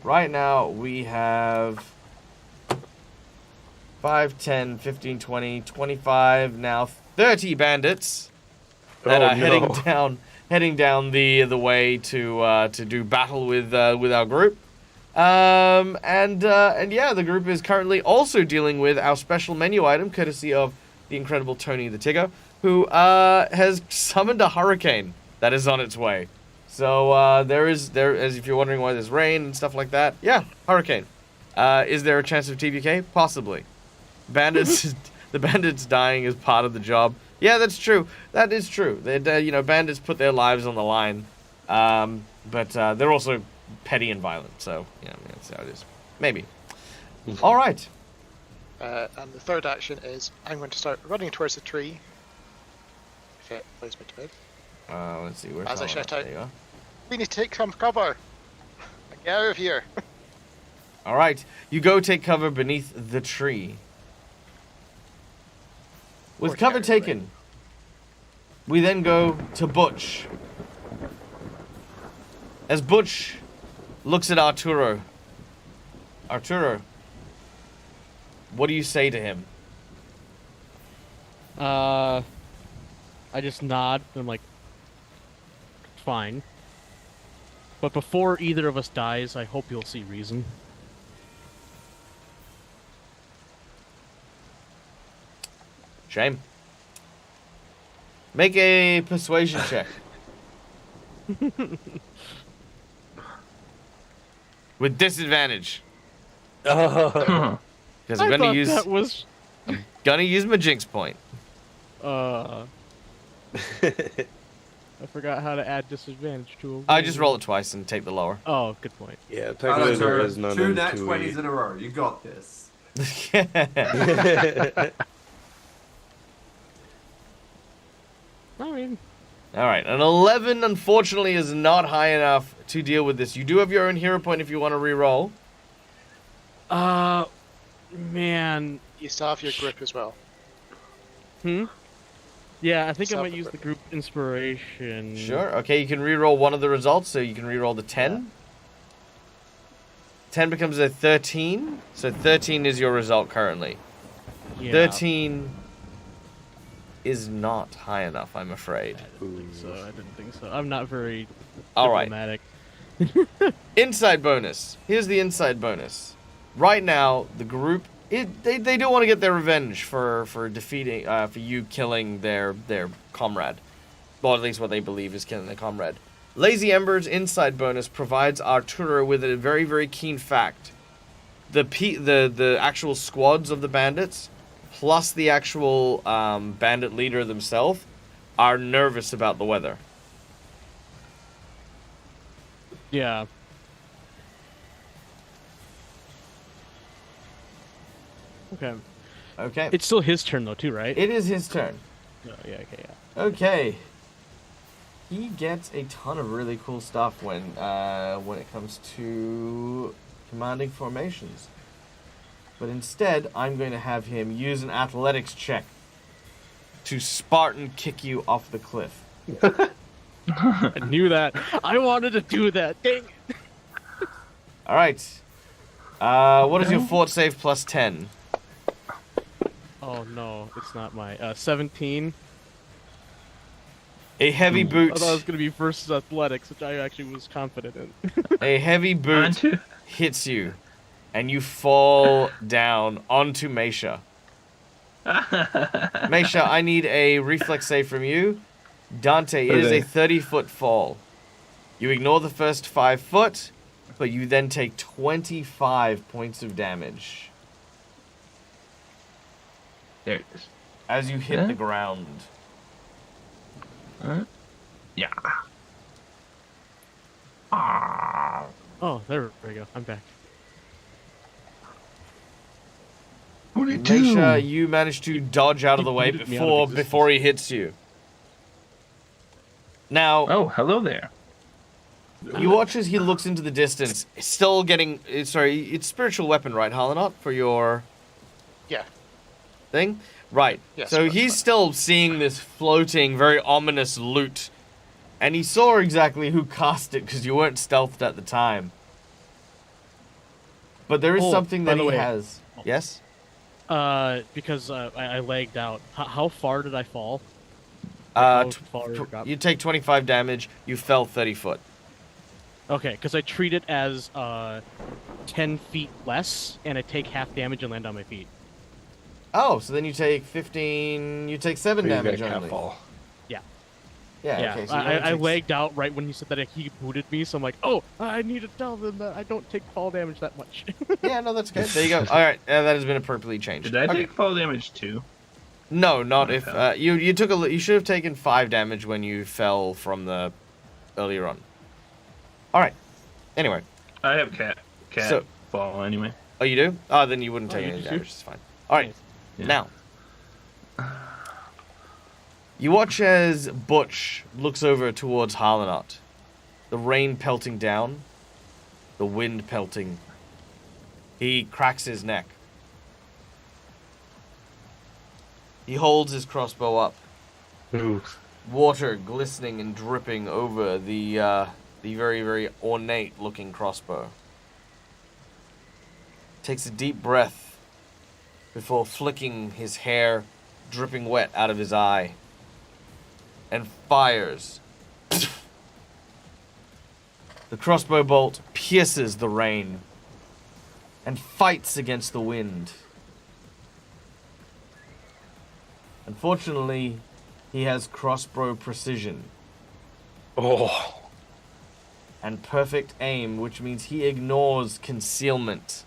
Right now we have 5, 10, 15, 20, 25, now 30 bandits that are heading down the way to do battle with our group. And yeah, the group is currently also dealing with our special menu item, courtesy of the incredible Tony the Tigger, who has summoned a hurricane that is on its way. So there as if you're wondering why there's rain and stuff like that, yeah, hurricane. Is there a chance of TBK? Possibly. The bandits dying is part of the job. Yeah, that's true. That is true. Bandits put their lives on the line, but they're also petty and violent. So yeah, that's how it is. Maybe. All right. And the third action is I'm going to start running towards the tree. If it plays me to bed. Let's see. Where's As I shout out, there you are. we need to take some cover. Get out of here. All right. You go take cover beneath the tree. With Or cover carry taken, we then go to Butch. As Butch looks at Arturo. Arturo, what do you say to him? I just nod. And I'm like, fine. But before either of us dies, I hope you'll see reason. Shame. Make a persuasion check. With disadvantage. Oh. Because I'm I gonna thought use that was. my jinx point. I forgot how to add disadvantage to a. I just roll it twice and take the lower. Oh, good point. Yeah, Alright, technically there so is none 2 in nat 2E. 20s in a row. You got this. I mean, All right, an 11 unfortunately is not high enough to deal with this. You do have your own hero point if you want to re-roll. man. You still have your grip as well. Yeah, I think I Self might use the group inspiration. Sure. Okay, you can re-roll one of the results, so you can re-roll the 10. 10 becomes a 13, so 13 is your result currently. Yeah, 13 is not high enough, I'm afraid. I didn't think so. I'm not very All right. diplomatic. Inside bonus. Here's the inside bonus. Right now, the group they do want to get their revenge for defeating for you killing their comrade. Well, at least what they believe is killing their comrade. Lazy Ember's inside bonus provides Arturo with a very, very keen fact. The actual squads of the bandits, plus the actual bandit leader themselves, are nervous about the weather. Yeah. Okay. Okay. It's still his turn though, too, right? It is his turn. Oh, yeah. Okay. Yeah. Okay. He gets a ton of really cool stuff when it comes to commanding formations. But instead, I'm going to have him use an athletics check to Spartan kick you off the cliff. I knew that. I wanted to do that. Dang it. All right. What is your fort save plus 10? Oh no, it's not my 17. A heavy boot. I thought it was gonna be versus athletics, which I actually was confident in. A heavy boot hits you, and you fall down onto Meisha. Meisha, I need a reflex save from you. Dante, it is a 30-foot fall. You ignore the first 5 foot, but you then take 25 points of damage There it is. as you hit the ground. Yeah. Oh, there we go. I'm back. What did it do? Meisha, you manage to dodge out of the way booted me out of before he hits you. Now, Oh, hello there. you watch as he looks into the distance, still getting... Sorry, it's spiritual weapon, right, Halanot, for your Yeah. thing? Right. Yes, So that's he's fine. still seeing this floating, very ominous loot. And he saw exactly who cast it, because you weren't stealthed at the time. But there is Oh, something by that the he way- has. Yes? Because I lagged out. How far did I fall? Uh, How far did it drop? you take 25 damage, you fell 30 foot. Okay, because I treat it as 10 feet less, and I take half damage and land on my feet. Oh, so then you take 15... You take 7 So you damage get only. catfall. Yeah, okay. So you I only take- lagged out right when you said that he booted me, so I'm like, oh, I need to tell them that I don't take fall damage that much. Yeah, no, that's okay. There you go. All right, that has been appropriately changed. Did I Okay. take fall damage too? No, not if Okay. you took you should have taken 5 damage when you fell from the earlier on. All right. Anyway, I have cat So- fall anyway. oh, you do? Oh, then you wouldn't Oh, take you any do? damage. It's fine. All right. Yeah. Now, you watch as Butch looks over towards Harlanot. The rain pelting down, the wind pelting. He cracks his neck. He holds his crossbow up. Ooh. Water glistening and dripping over the very, very ornate-looking crossbow. Takes a deep breath before flicking his hair dripping wet out of his eye. And fires. The crossbow bolt pierces the rain and fights against the wind. Unfortunately, he has crossbow precision Oh. and perfect aim, which means he ignores concealment.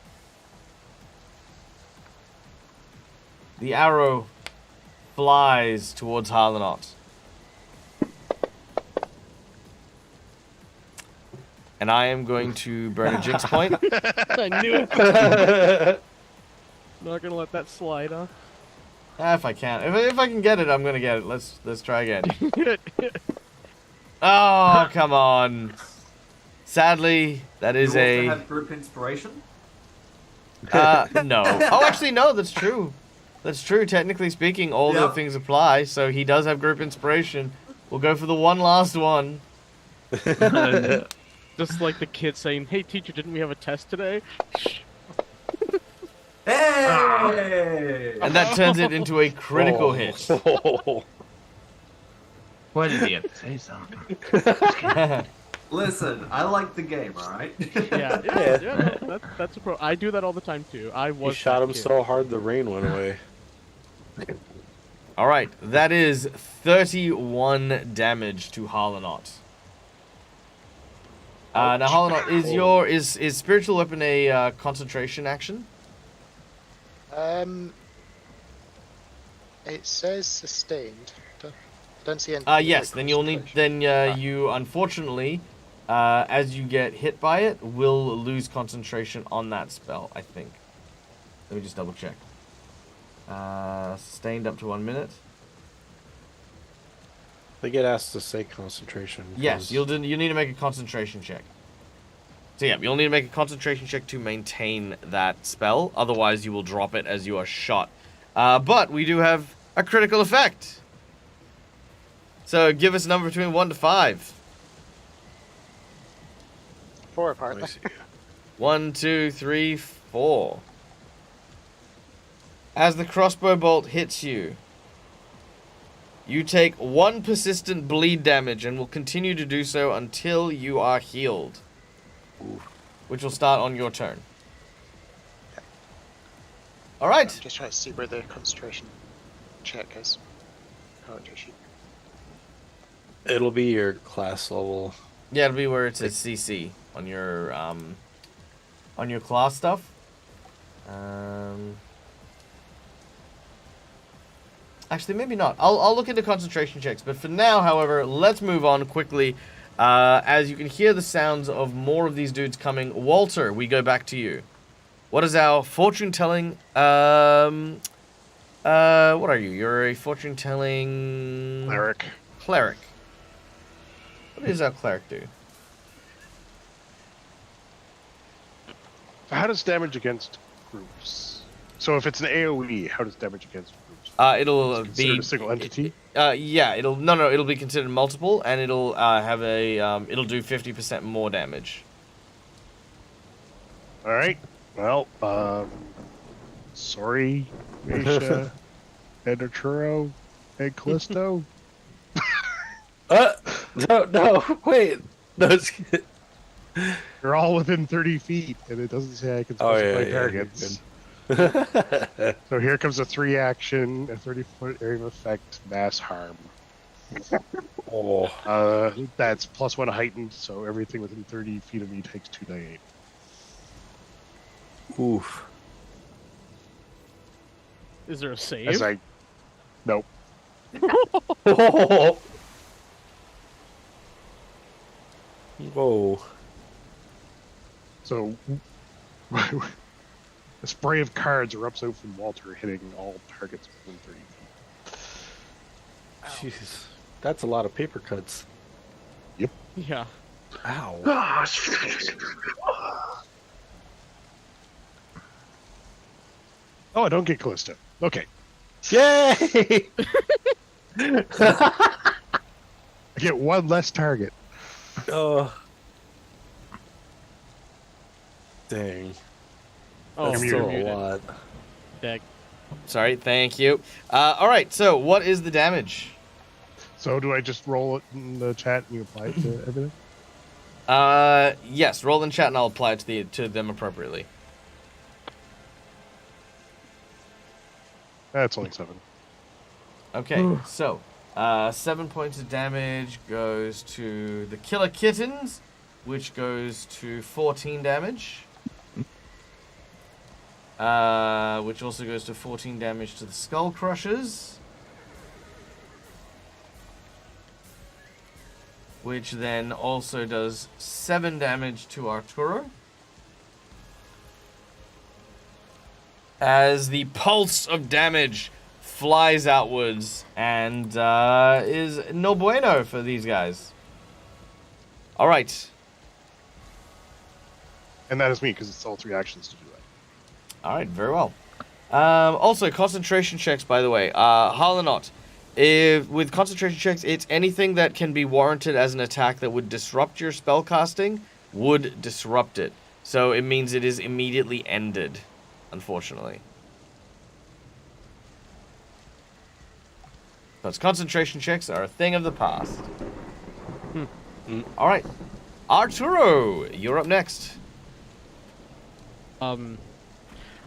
The arrow flies towards Harlanot. And I am going to burn a jinx point. I knew it. Not gonna let that slide, huh? If I can. If I can get it, I'm gonna get it. Let's try again. Oh, come on. Sadly, that is you a... also have group inspiration? No. Oh, actually, no, that's true. That's true. Technically speaking, all the Yep. things apply, so he does have group inspiration. We'll go for the one last one. Just like the kid saying, "Hey, teacher, didn't we have a test today?" Hey! And that turns it into a critical hit. Why did he have to say something? Listen, I like the game, alright? Yeah, no, that's a pro. I do that all the time too. I He was shot that him kid. so hard the rain went away. All right, that is 31 damage to Harlanot. Now, Harlanot, is spiritual weapon a concentration action? It says sustained. I don't see any. Yes. Then you'll need. Then you unfortunately, as you get hit by it, will lose concentration on that spell. I think. Let me just double check. Sustained up to 1 minute. They get asked to say concentration. Yes, you need to make a concentration check. So yeah, you'll need to make a concentration check to maintain that spell. Otherwise, you will drop it as you are shot. But we do have a critical effect. So give us a number between 1 to 5. 4 Let apparently. me see. 1, 2, 3, 4. As the crossbow bolt hits you, you take 1 persistent bleed damage and will continue to do so until you are healed. Which will start on your turn. Alright. I'm just trying to see where the concentration check is. Character sheet. It'll be your class level. Yeah, it'll be where it says CC on your class stuff. Actually, maybe not. I'll look into concentration checks. But for now, however, let's move on quickly. As you can hear the sounds of more of these dudes coming. Walter, we go back to you. What is our fortune-telling... what are you? You're a fortune-telling... Cleric. Cleric. What does our cleric do? So how does damage against groups? So if it's an AoE, how does damage against groups? It'll Considered be... a single entity? Yeah, it'll be considered multiple, and it'll have a... it'll do 50% more damage. All right. Well, sorry, Aisha, and Arturo, and Callisto. No, wait. No, You're all within 30 feet, and it doesn't say I can Oh, specify yeah, targets. So here comes a 3-action, a 30-foot area of effect, mass harm. Oh, That's +1 heightened, so everything within 30 feet of me takes 2d8. oof. Is there a save? As I, nope. Whoa. So a spray of cards erupts out from Walter, hitting all targets within 30 feet. Jeez. That's a lot of paper cuts. Yeah. Ow. Oh, I don't get Callisto. Okay. Yay! I get 1 less target. Oh. Dang. Oh, That's I'm still muted. a lot. Dag. Sorry, thank you. Alright, so what is the damage? So do I just roll it in the chat and you apply it to everything? Yes, roll in chat and I'll apply it to them appropriately. That's only 7. Okay, so 7 points of damage goes to the killer kittens, which goes to 14 damage. which also goes to 14 damage to the Skull Crushers. Which then also does 7 damage to Arturo. As the pulse of damage flies outwards and is no bueno for these guys. All right. And that is me, because it's all 3 actions to do that. All right, very well. Also, concentration checks, by the way. Harlanot, with concentration checks, it's anything that can be warranted as an attack that would disrupt your spell casting would disrupt it. So it means it is immediately ended, unfortunately. Those concentration checks are a thing of the past. All right. Arturo, you're up next. I'm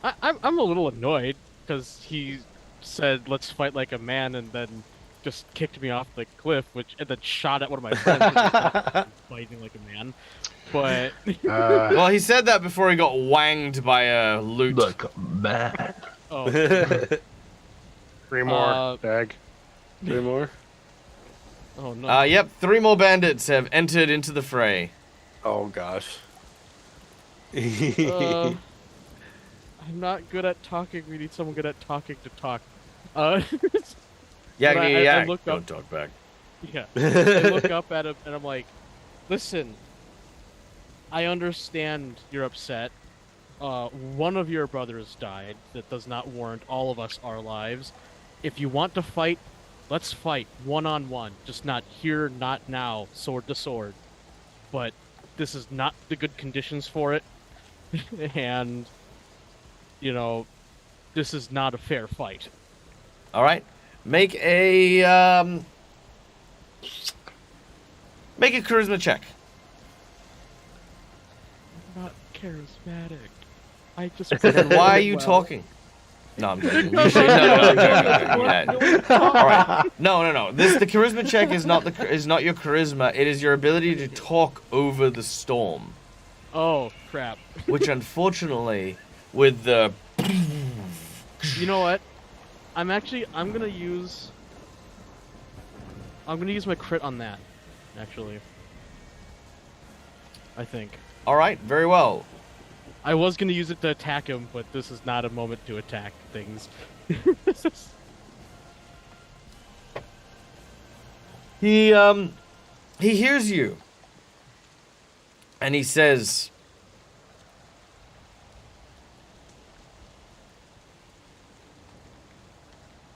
a little annoyed because he said let's fight like a man and then just kicked me off the cliff, and then shot at one of my friends fighting like a man. But well, he said that before he got wanged by a loot. Like a man. oh, 3 more, Dag. 3 more? oh no. Yep, 3 more bandits have entered into the fray. Oh gosh. I'm not good at talking. We need someone good at talking to talk. Yeah, But I look Don't up- talk back. Yeah. I look up at him and I'm like, listen, I understand you're upset. One of your brothers died. That does not warrant all of us our lives. If you want to fight, let's fight one-on-one. Just not here, not now, sword to sword. But this is not the good conditions for it. And, you know, this is not a fair fight. All right, make a charisma check. I'm not charismatic. I just. Then why are you talking? No, I'm joking. You should- no, I'm joking. Yeah. All right. No. The charisma check is not your charisma. It is your ability to talk over the storm. Oh crap! Which, unfortunately, with the You know what? I'm gonna use my crit on that. Actually, I think. all right, very well. I was gonna use it to attack him, but this is not a moment to attack things. He hears you, and he says,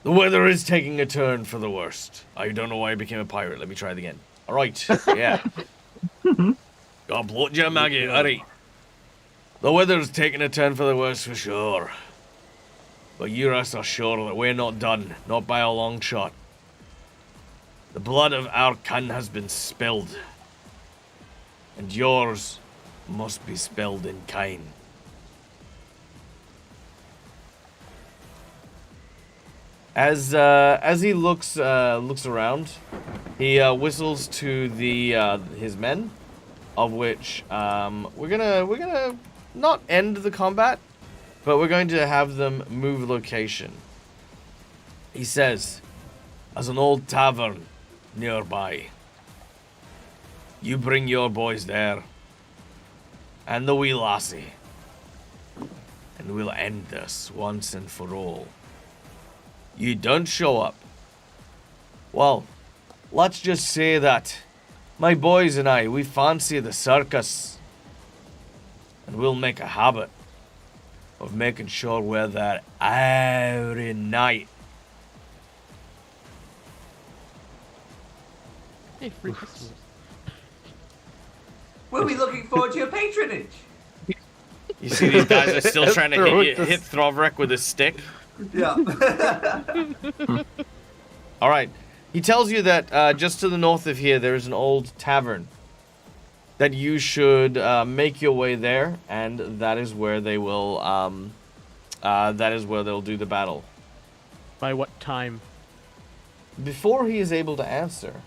"The weather is taking a turn for the worst. I don't know why I became a pirate. Let me try it again. All right, yeah. God bless you, Maggie. Hurry. The weather's taking a turn for the worst for sure. But you rest assured that we're not done, not by a long shot. The blood of our kin has been spilled, and yours must be spilled in kind." As he looks around, he whistles to his men, of which we're gonna not end the combat, but we're going to have them move location. He says, "As an old tavern nearby, you bring your boys there, and the wee lassie, and we'll end this once and for all. You don't show up. Well, let's just say that my boys and I, we fancy the circus, and we'll make a habit of making sure we're there every night." Hey, free Christmas. We'll be looking forward to your patronage. You see these guys are still trying to hit Throverick with a stick. Yeah. All right. He tells you that just to the north of here, there is an old tavern. That you should make your way there, and that is where they will. That is where they'll do the battle. By what time? Before he is able to answer,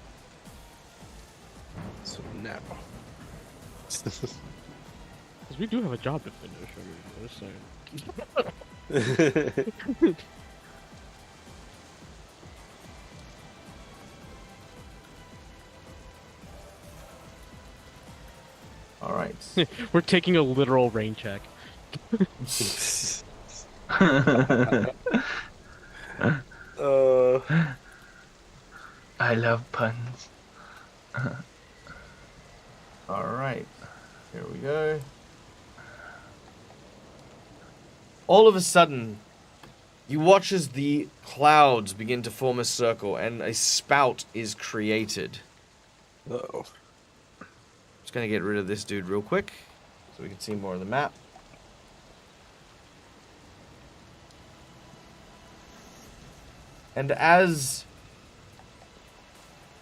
So now. Because we do have a job to finish. I mean, just saying. All right. We're taking a literal rain check. I love puns. All right. Here we go. All of a sudden, you watch as the clouds begin to form a circle and a spout is created. Uh-oh. Just gonna get rid of this dude real quick so we can see more of the map. And as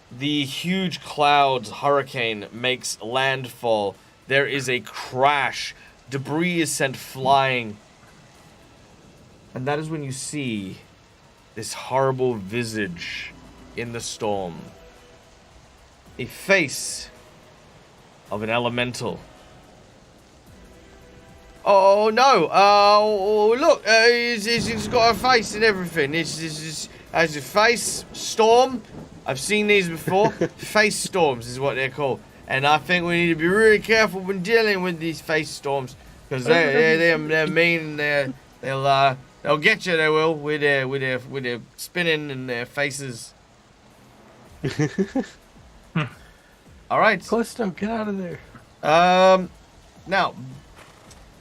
the huge clouds hurricane makes landfall, there is a crash. Debris is sent flying. And that is when you see this horrible visage in the storm. A face of an elemental. Oh no! Oh look! It's got a face and everything. It's has a face storm. I've seen these before. Face storms is what they're called, and I think we need to be really careful when dealing with these face storms because they're mean. And they'll get you. They will with their spinning and their faces. All right. Callisto, get out of there. Now,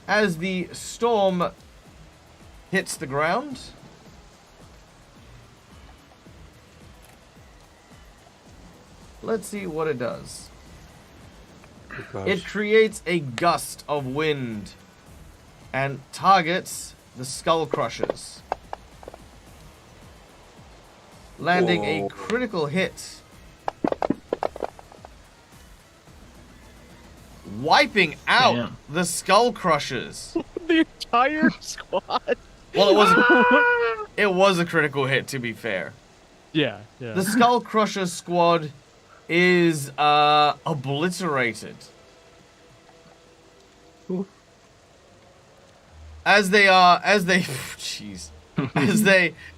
as the storm hits the ground, let's see what it does. Oh, It creates a gust of wind and targets the skull crushers, landing a critical hit, wiping out the skull crushers. The entire squad. Well, it was a critical hit, to be fair. Yeah, yeah. The skull crusher squad is obliterated. As they jeez,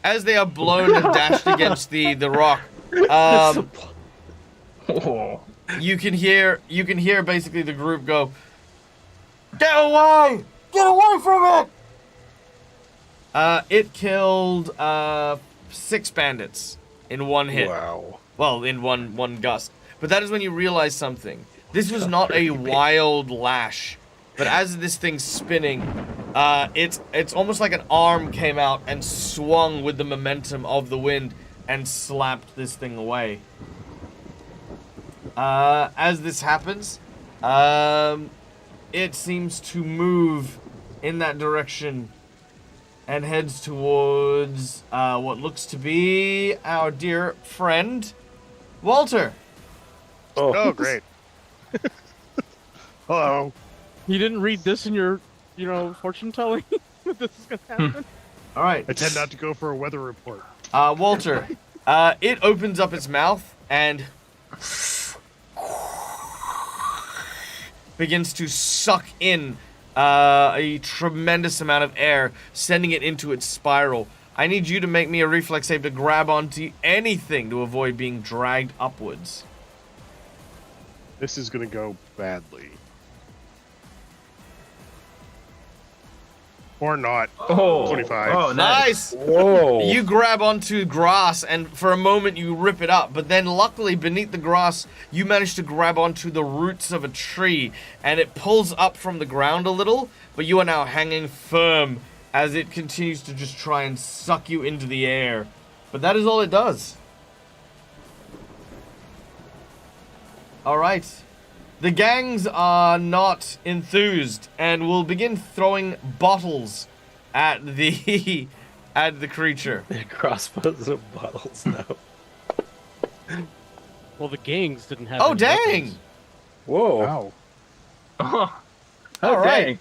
as they are blown and dashed against the rock. You can hear basically the group go, "Get away! Get away from it!" It killed 6 bandits in one hit. Wow. Well, in one gust. But that is when you realize something. This was not a wild lash, but as this thing's spinning, it's almost like an arm came out and swung with the momentum of the wind and slapped this thing away. As this happens, it seems to move in that direction and heads towards what looks to be our dear friend, Walter. Oh, great. Hello. You didn't read this in your, fortune telling that this is gonna happen? All right. I tend not to go for a weather report. Walter, it opens up its mouth and begins to suck in a tremendous amount of air, sending it into its spiral. I need you to make me a reflex save to grab onto anything to avoid being dragged upwards. This is going to go badly. Or not. Oh, 25. Oh, nice. Whoa. You grab onto grass, and for a moment you rip it up, but then luckily beneath the grass, you manage to grab onto the roots of a tree, and it pulls up from the ground a little, but you are now hanging firm as it continues to just try and suck you into the air. But that is all it does. Alright. The gangs are not enthused and will begin throwing bottles at the creature. They're crossbows and bottles now. Well, the gangs didn't have. Oh any dang! weapons. Whoa. Wow. Oh, All right. dang.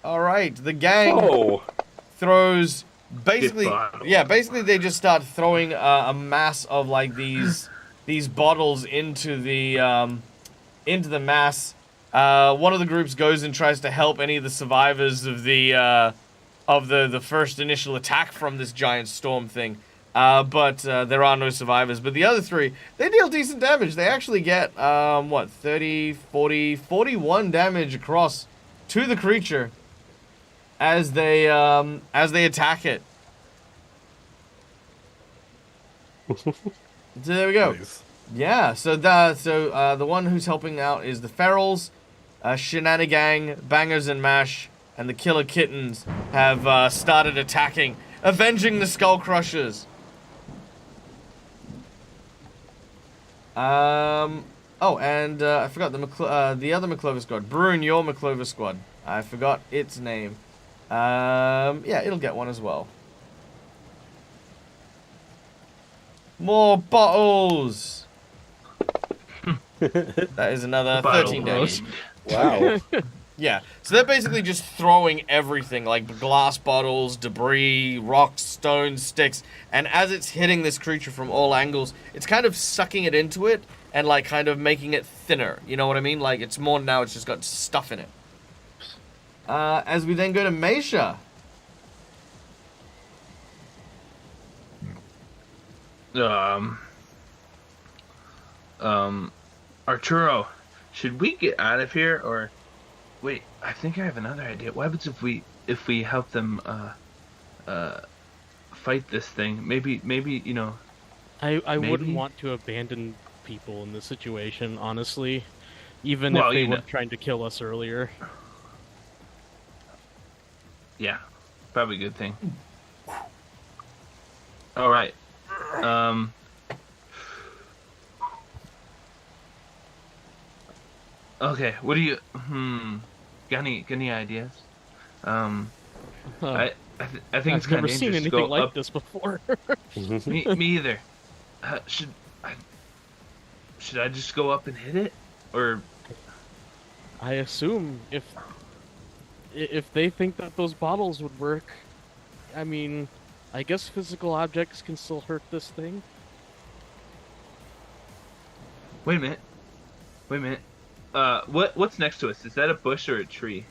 All right. The gang Whoa. throws basically, bottle. yeah, basically they just start throwing a mass of like these bottles into the mass. One of the groups goes and tries to help any of the survivors of the first initial attack from this giant storm thing. But there are no survivors. But the other three, they deal decent damage. They actually get, 30, 40, 41 damage across to the creature as they attack it. So there we go. Nice. Yeah, so the one who's helping out is the Ferals, Shenanigang, Bangers and Mash, and the Killer Kittens have started attacking, avenging the Skull Crushers. Oh, and I forgot the other McClover squad. Bruin, your McClover squad. I forgot its name. Yeah, it'll get one as well. More bottles. That is another 13 damage. Wow. Yeah, so they're basically just throwing everything, like glass bottles, debris, rocks, stones, sticks, and as it's hitting this creature from all angles, it's kind of sucking it into it and like kind of making it thinner. You know what I mean? Like it's more now, it's just got stuff in it. As we then go to Meisha. Arturo, should we get out of here or? Wait, I think I have another idea. What happens if we help them fight this thing? Maybe you know. I Maybe? wouldn't want to abandon people in this situation, honestly, even Well, if they you were know. trying to kill us earlier. Yeah, probably a good thing. All right. Okay, what do you got any ideas? Huh. I think it's I've kind never of seen dangerous to go anything like up. this before. Me either. Should I just go up and hit it, or I assume if they think that those bottles would work, I mean, I guess physical objects can still hurt this thing. wait a minute? What's next to us? Is that a bush or a tree?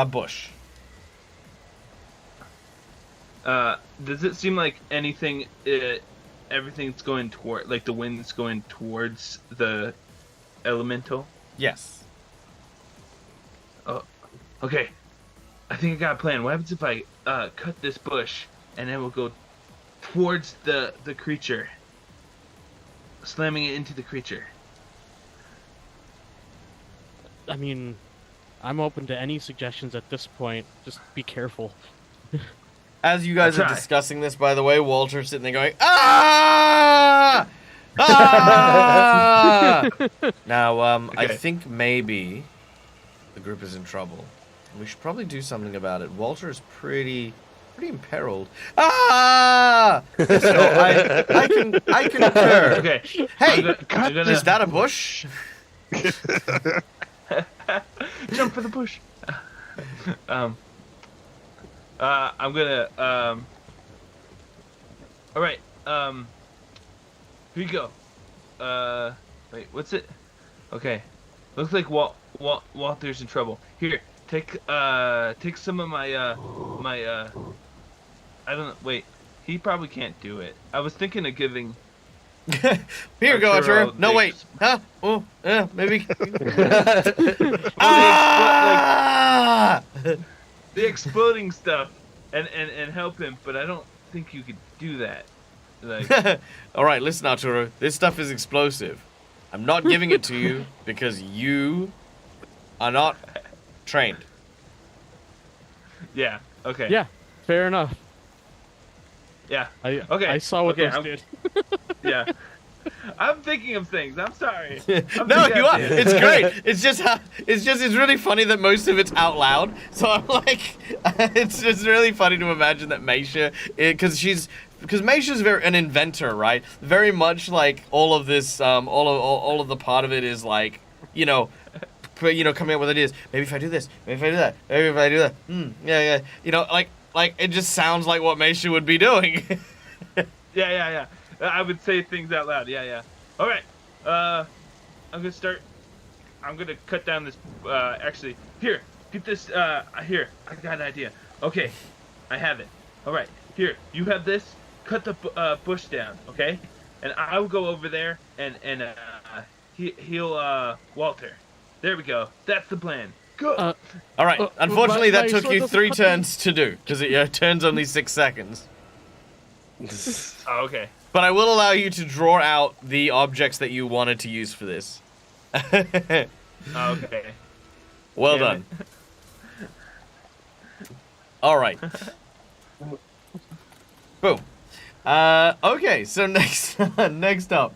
Bush. Does it seem like anything? Everything's going toward, like the wind's going towards the elemental. Yes. Oh, okay. I think I got a plan. What happens if I cut this bush and then we'll go towards the creature, slamming it into the creature? I mean, I'm open to any suggestions at this point. Just be careful. As you guys I'll are try. discussing this, by the way, Walter's sitting there going, ah! Ah! Now, I Okay. think maybe the group is in trouble. We should probably do something about it. Walter is pretty imperiled. Ah! So I concur. Okay. Hey, I'm gonna is that a bush? jump for the bush. I'm gonna all right. Here you go. Wait, what's it? Okay, looks like Walter's in trouble. Here, take some of my I don't know. Wait, he probably can't do it. I was thinking of giving. Here you go, Arturo, Arturo. No, the wait. Huh? Oh, yeah, maybe. Well, Ah! the exploding stuff and help him, but I don't think you could do that. Like, All right, listen, Arturo. This stuff is explosive. I'm not giving it to you because you are not trained. yeah, okay. Yeah, fair enough. Yeah. Okay. I saw what those did. Yeah. I'm thinking of things. I'm sorry. No, you are. It's great. It's really funny that most of it's out loud. So I'm like, it's just really funny to imagine that Meisha, because Meisha's an inventor, right? Very much like all of this, all of the part of it is like, coming up with ideas. Maybe if I do this, maybe if I do that, maybe if I do that. Yeah. Like like it just sounds like what Meisha would be doing. Yeah. I would say things out loud. Yeah. All right. I'm gonna cut down this. Actually, here, get this. Here, I got an idea. Okay, I have it. All right, here, you have this. Cut the bush down, okay? And I'll go over there and he'll Walter. There we go. That's the plan. Go. All right. Unfortunately, that my took sword you doesn't 3 cut turns to do because your turn's only 6 seconds. Oh, okay. But I will allow you to draw out the objects that you wanted to use for this. Okay. Well Damn done. All right. Boom. Okay, so next up,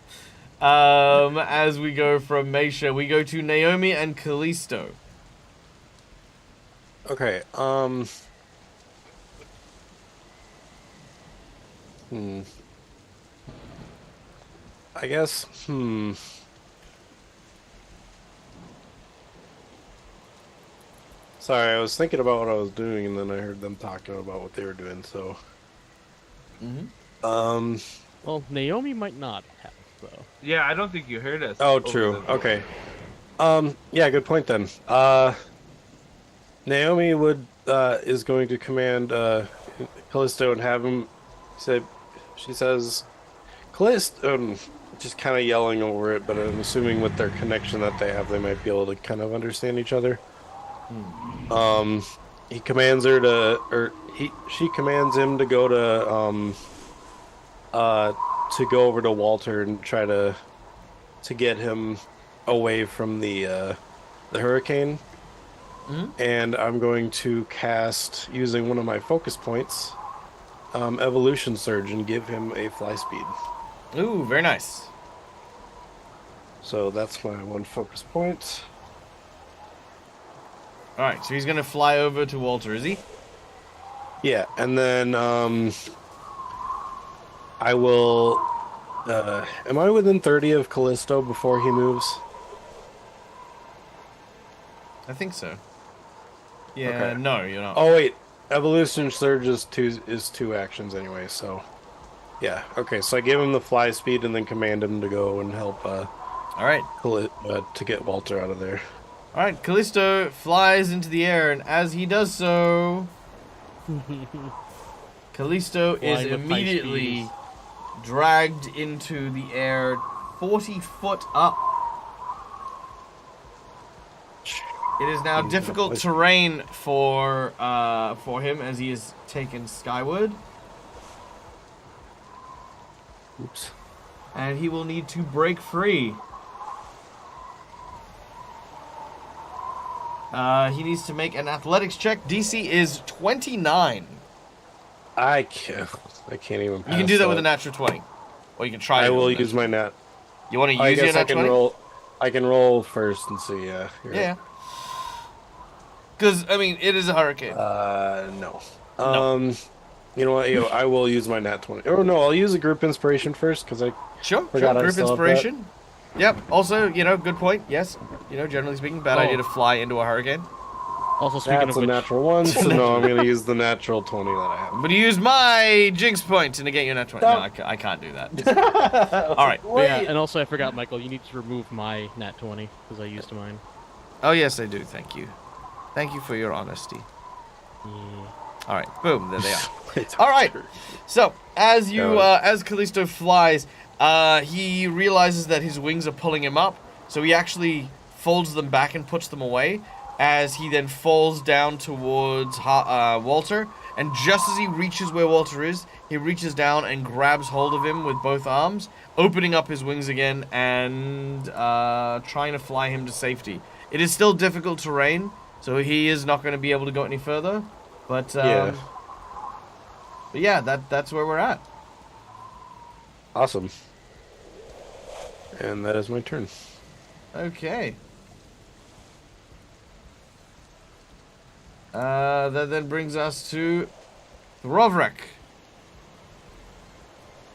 as we go from Meisha, we go to Naomi and Callisto. Okay. I guess. Sorry, I was thinking about what I was doing, and then I heard them talking about what they were doing. So. Well, Naomi might not have, though. Yeah, I don't think you heard us. Oh, over true. the- Okay. Yeah, good point then. Naomi is going to command Callisto and have him. She says, Callisto. Just kind of yelling over it, but I'm assuming with their connection that they have, they might be able to kind of understand each other. He commands her to, she commands him to go go over to Walter and try to get him away from the hurricane. And I'm going to cast, using one of my focus points, Evolution Surge, and give him a fly speed. Ooh, very nice. So that's my one focus point. All right, so he's gonna fly over to Walter, is he? Yeah, and then I will. Am I within 30 of Callisto before he moves? I think so. Yeah, Okay. no, you're not. Oh wait, Evolution Surge is two actions anyway. So yeah, okay. So I give him the fly speed and then command him to go and help. All right. To get Walter out of there. All right, Callisto flies into the air, and as he does so, Callisto is Flying with high immediately speed. dragged into the air 40 foot up. It is now difficult terrain for him as he is taken skyward, Oops. and he will need to break free. He needs to make an athletics check. DC is 29. I can't even. You can pass do that with a natural 20, or you can try. I it will with a use my nat. You want to I use your guess I nat can 20? roll. I can roll first and see. Yeah. You're right. Yeah. Because I mean, it is a hurricane. No. No. You know what? I will use my nat 20. Or no, I'll use a group inspiration first because I Sure. forgot I Group still have inspiration. Yep. Also, good point. Yes. Generally speaking, bad idea to fly into a hurricane. Also, speaking that's of a which, natural one. So no, I'm going to use the natural 20 that I have. But you use my jinx point to negate your nat 20. No, I can't do that. All right. yeah, and also I forgot, Michael, you need to remove my nat 20 because I used mine. Oh yes, I do. Thank you. Thank you for your honesty. Yeah. All right. Boom. There they are. All right. So as as Callisto flies, he realizes that his wings are pulling him up. So he actually folds them back and puts them away. As he then falls down towards Walter, and just as he reaches where Walter is, he reaches down and grabs hold of him with both arms, opening up his wings again and trying to fly him to safety. It is still difficult terrain, so he is not going to be able to go any further. But yeah, that's where we're at. Awesome. And that is my turn. Okay. That then brings us to Throvrik.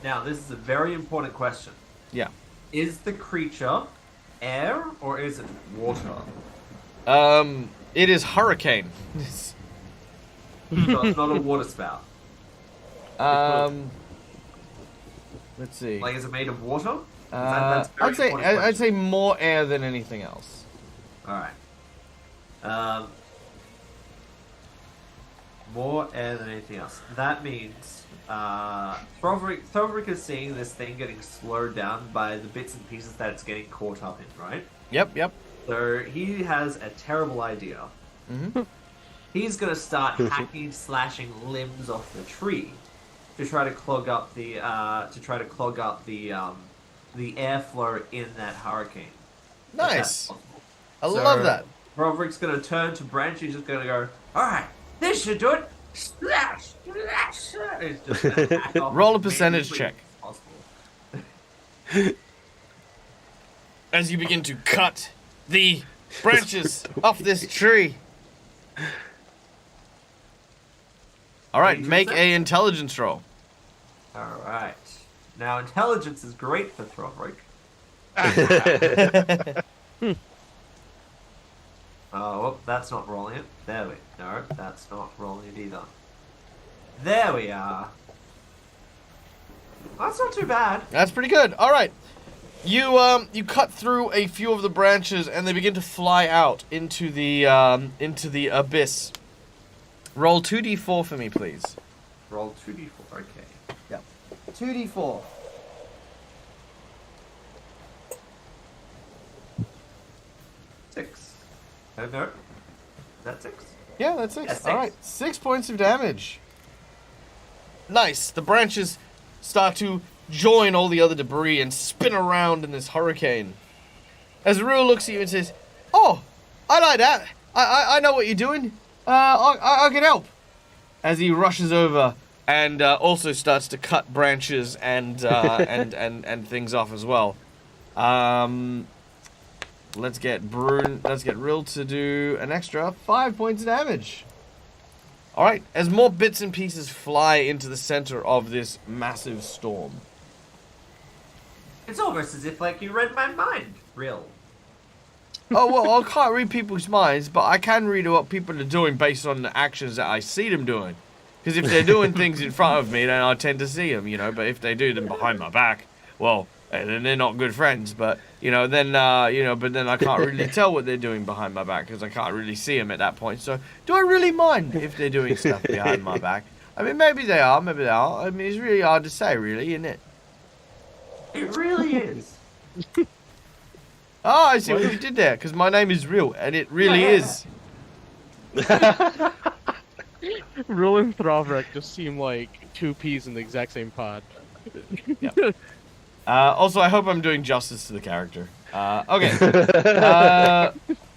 Now, this is a very important question. Yeah. Is the creature air or is it water? It is hurricane. So it's not a water spout. Let's see. Like, is it made of water? I'd say more air than anything else. Alright. More air than anything else. That means Throvric is seeing this thing getting slowed down by the bits and pieces that it's getting caught up in, right? Yep. So he has a terrible idea. Mm-hmm. He's gonna start hacking, slashing limbs off the tree to try to clog up the airflow in that hurricane. Nice. I love that. Throvric's gonna turn to Branch. He's just gonna go, alright, this should do it. Slash. He's just gonna hack off Roll a as many percentage trees check. as possible. As you begin to cut the branches off this tree. All right, make a intelligence roll. Alright. Now, intelligence is great for Throvric. Oh, well, that's not rolling it. There we No, that's not rolling it either. There we are. That's not too bad. That's pretty good. All right. You cut through a few of the branches and they begin to fly out into the abyss. Roll 2d4 for me, please. Roll 2d4, okay. Yep. 2d4. Six. Oh, no. Is that 6? Yeah, that's 6. Yeah, 6. All right. 6 points of damage. Nice. The branches start to join all the other debris and spin around in this hurricane. As Rue looks at you and says, "Oh, I like that. I know what you're doing. I can help." As he rushes over and also starts to cut branches and and things off as well. Let's get Rill to do an extra 5 points of damage. All right, as more bits and pieces fly into the center of this massive storm. It's almost as if, like, you read my mind, Real. Oh, well, I can't read people's minds, but I can read what people are doing based on the actions that I see them doing. Because if they're doing things in front of me, then I tend to see them, you know. But if they do them behind my back, well, then they're not good friends. But, then I can't really tell what they're doing behind my back because I can't really see them at that point. So do I really mind if they're doing stuff behind my back? I mean, maybe they are, maybe they are. I mean, it's really hard to say, really, isn't it? It really is. Oh, I see what you did there, because my name is Real, and it really is. Rill and Throvric just seem like two peas in the exact same pod. Yep. Also, I hope I'm doing justice to the character. Okay.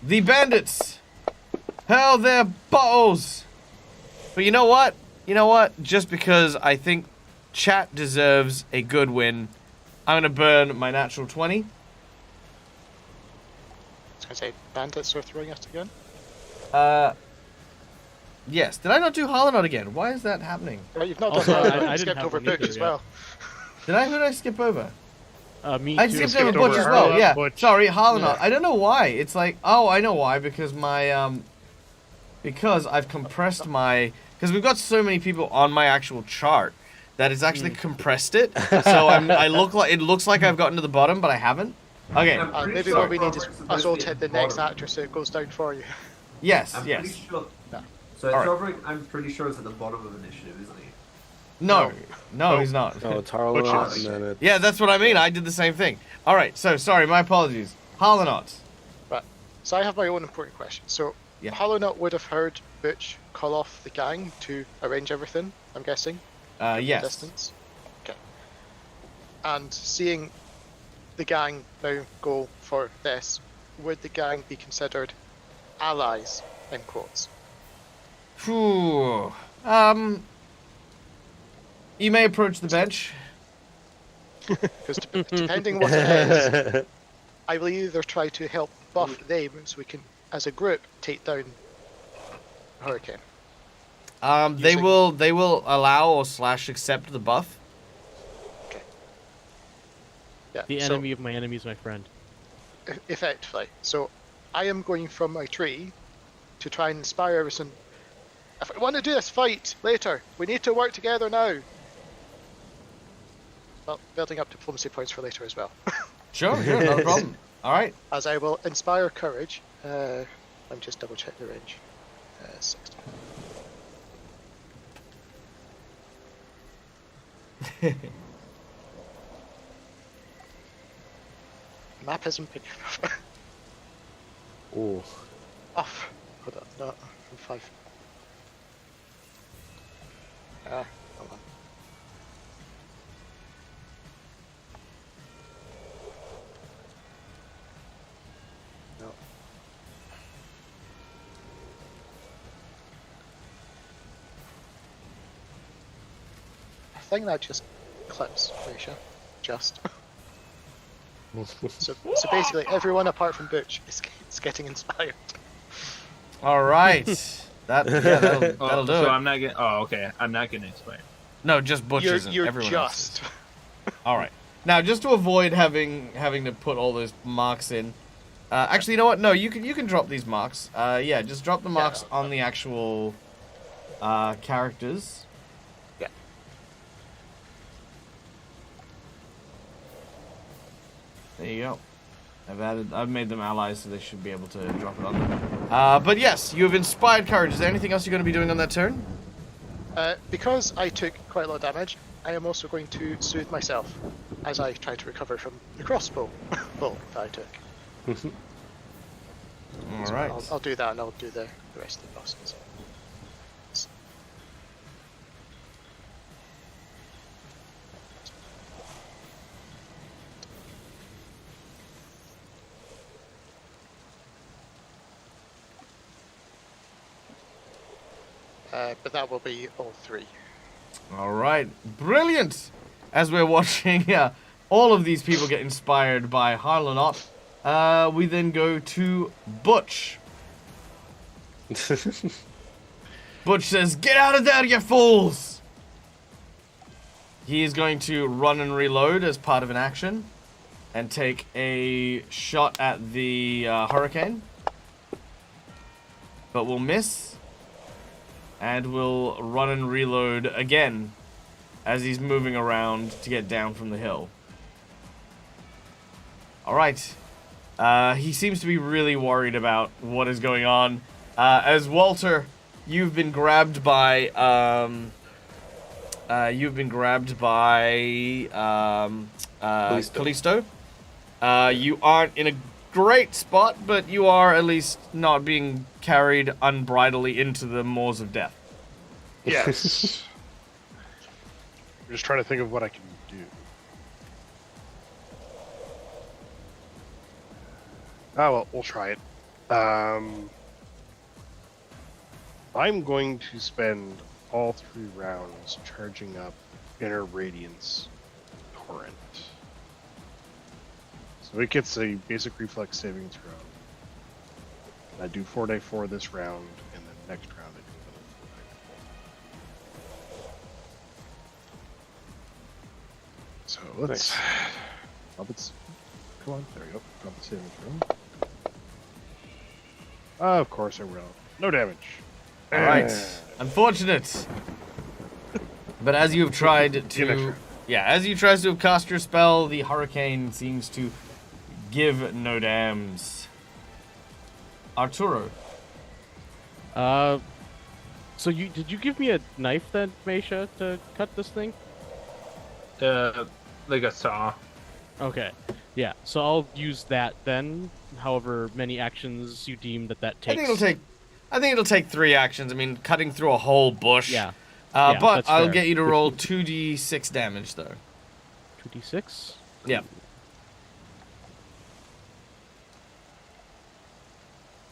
The bandits hurl their bottles. But you know what? Just because I think chat deserves a good win, I'm going to burn my natural 20. I was going to say, bandits are throwing us again? Yes. Did I not do Harlanot again? Why is that happening? Well, you've not Also, done that. I You didn't skipped have over one either Butch as yet. well. Who did I skip over? Me I too. skipped skipped over Butch over as well, Harlanot, yeah. Butch. Sorry, Harlanot. Yeah. I don't know why. It's like, oh, I know why. Because my, because I've compressed my... Because we've got so many people on my actual chart that it's actually compressed it. So it looks like I've gotten to the bottom, but I haven't. Okay. I'm pretty Maybe sure what we need is Throvric's supposed us all be to at hit the the next bottom. actor so it goes down for you. Yes, I'm yes. pretty sure. Yeah. So All right. Throvric, I'm pretty sure it's at the bottom of initiative, isn't he? No, he's not. Oh, it's Harlan, Butchers. and then it's... Yeah, that's what I mean. I did the same thing. All right, so sorry, my apologies. Harlanot. Right. So I have my own important question. So Yeah. Harlanot would have heard Butch call off the gang to arrange everything, I'm guessing? Yes. Distance. Okay. And seeing the gang now go for this, would the gang be considered allies, in quotes? Phew. You may approach the bench. Because depending what it is, I will either try to help buff them so we can, as a group, take down Hurricane. They Using- will allow or / accept the buff. Yeah. The so enemy of my enemy is my friend. effectively. So I am going from my tree to try and inspire everyone If we want to do this fight later, we need to work together now. Well, building up diplomacy points for later as well. Sure, not a problem. All right. As I will inspire courage. Let me just double check the range. 60. Map isn't big enough. Oh. Off. Hold on. No, I'm 5. Hold on. No. I think that just clips, Risha. Just. So basically, everyone apart from Butch is getting inspired. All right. That'll do so it. I'm not getting. Oh, okay. I'm not getting expired. No, just Butch isn't. You're Everyone else just. is. All right. Now, just to avoid having to put all those marks in, actually, you know what? No, you can drop these marks. Yeah, just drop the marks on the actual characters. Yeah. There you go. I've made them allies, so they should be able to drop it on them. But yes, you have inspired courage. Is there anything else you're going to be doing on that turn? Because I took quite a lot of damage, I am also going to soothe myself as I try to recover from the crossbow bolt that I took. All So right. I'll do that, and I'll do the rest of the bosses. But that will be all 3. All right. Brilliant. As we're watching all of these people get inspired by Harlanot, we then go to Butch. Butch says, "Get out of there, you fools!" He is going to run and reload as part of an action and take a shot at the hurricane, but will miss. And will run and reload again as he's moving around to get down from the hill. Alright. He seems to be really worried about what is going on. As Walter, you've been grabbed by Callisto. You aren't in a great spot, but you are at least not being carried unbridledly into the maws of death. Yes. I'm just trying to think of what I can do. Oh, well, we'll try it. I'm going to spend all 3 rounds charging up Inner Radiance Torrent. So it gets a basic reflex saving throw. I do 4d4 this round, and then next round I do another 4d4. So let's drop it. Come on, there we go. Drop the saving throw. Of course I will. No damage. All right. Unfortunate. But as you've tried to, as you try to cast your spell, the hurricane seems to give no dams. Arturo. So did you give me a knife then, Mesha, to cut this thing? Like a saw. Okay. Yeah. So I'll use that then. However many actions you deem that takes. I think it'll take 3 actions. I mean, cutting through a whole bush. Yeah. But I'll fair. get you to roll 2d6 damage though. 2d6. Yeah.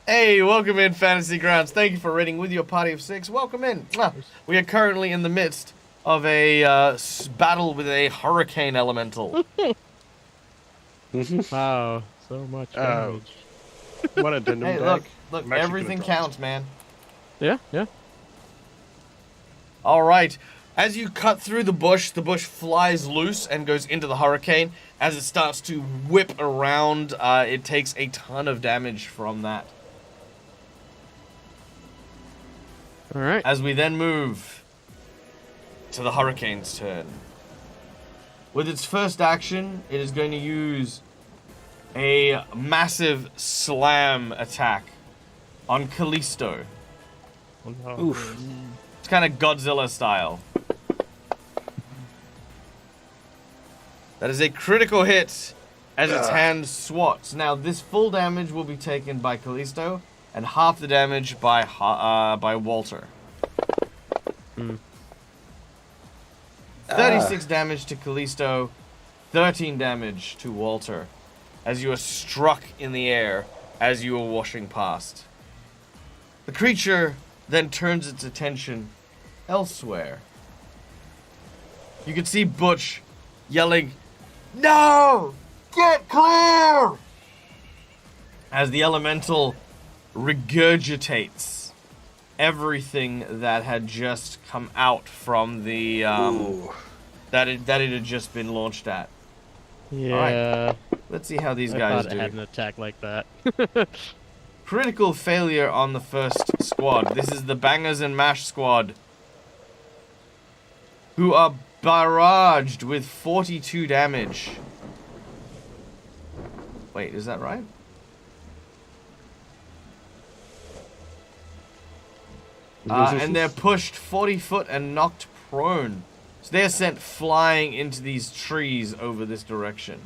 Hey, welcome in, Fantasy Grounds. Thank you for raiding with your party of 6. Welcome in. We are currently in the midst of a battle with a hurricane elemental. Wow, so much damage. What addendum Hey, deck? look, I'm actually everything gonna draw counts, man. Yeah. All right. As you cut through the bush flies loose and goes into the hurricane. As it starts to whip around, it takes a ton of damage from that. All right. As we then move to the Hurricane's turn. With its first action, it is going to use a massive slam attack on Callisto. Oh, no. Oof. It's kind of Godzilla style. That is a critical hit as its hand swats. Now, this full damage will be taken by Callisto, and half the damage by Walter. 36 damage to Callisto, 13 damage to Walter, as you are struck in the air as you are washing past. The creature then turns its attention elsewhere. You can see Butch yelling, "No! Get clear!" as the elemental regurgitates everything that had just come out from the that it had just been launched at. Yeah. Let's see how these I guys thought it do. had an attack like that. Critical failure on the first squad. This is the Bangers and Mash squad, who are barraged with 42 damage. Wait, is that right? And they're pushed 40 foot and knocked prone. So they're sent flying into these trees over this direction.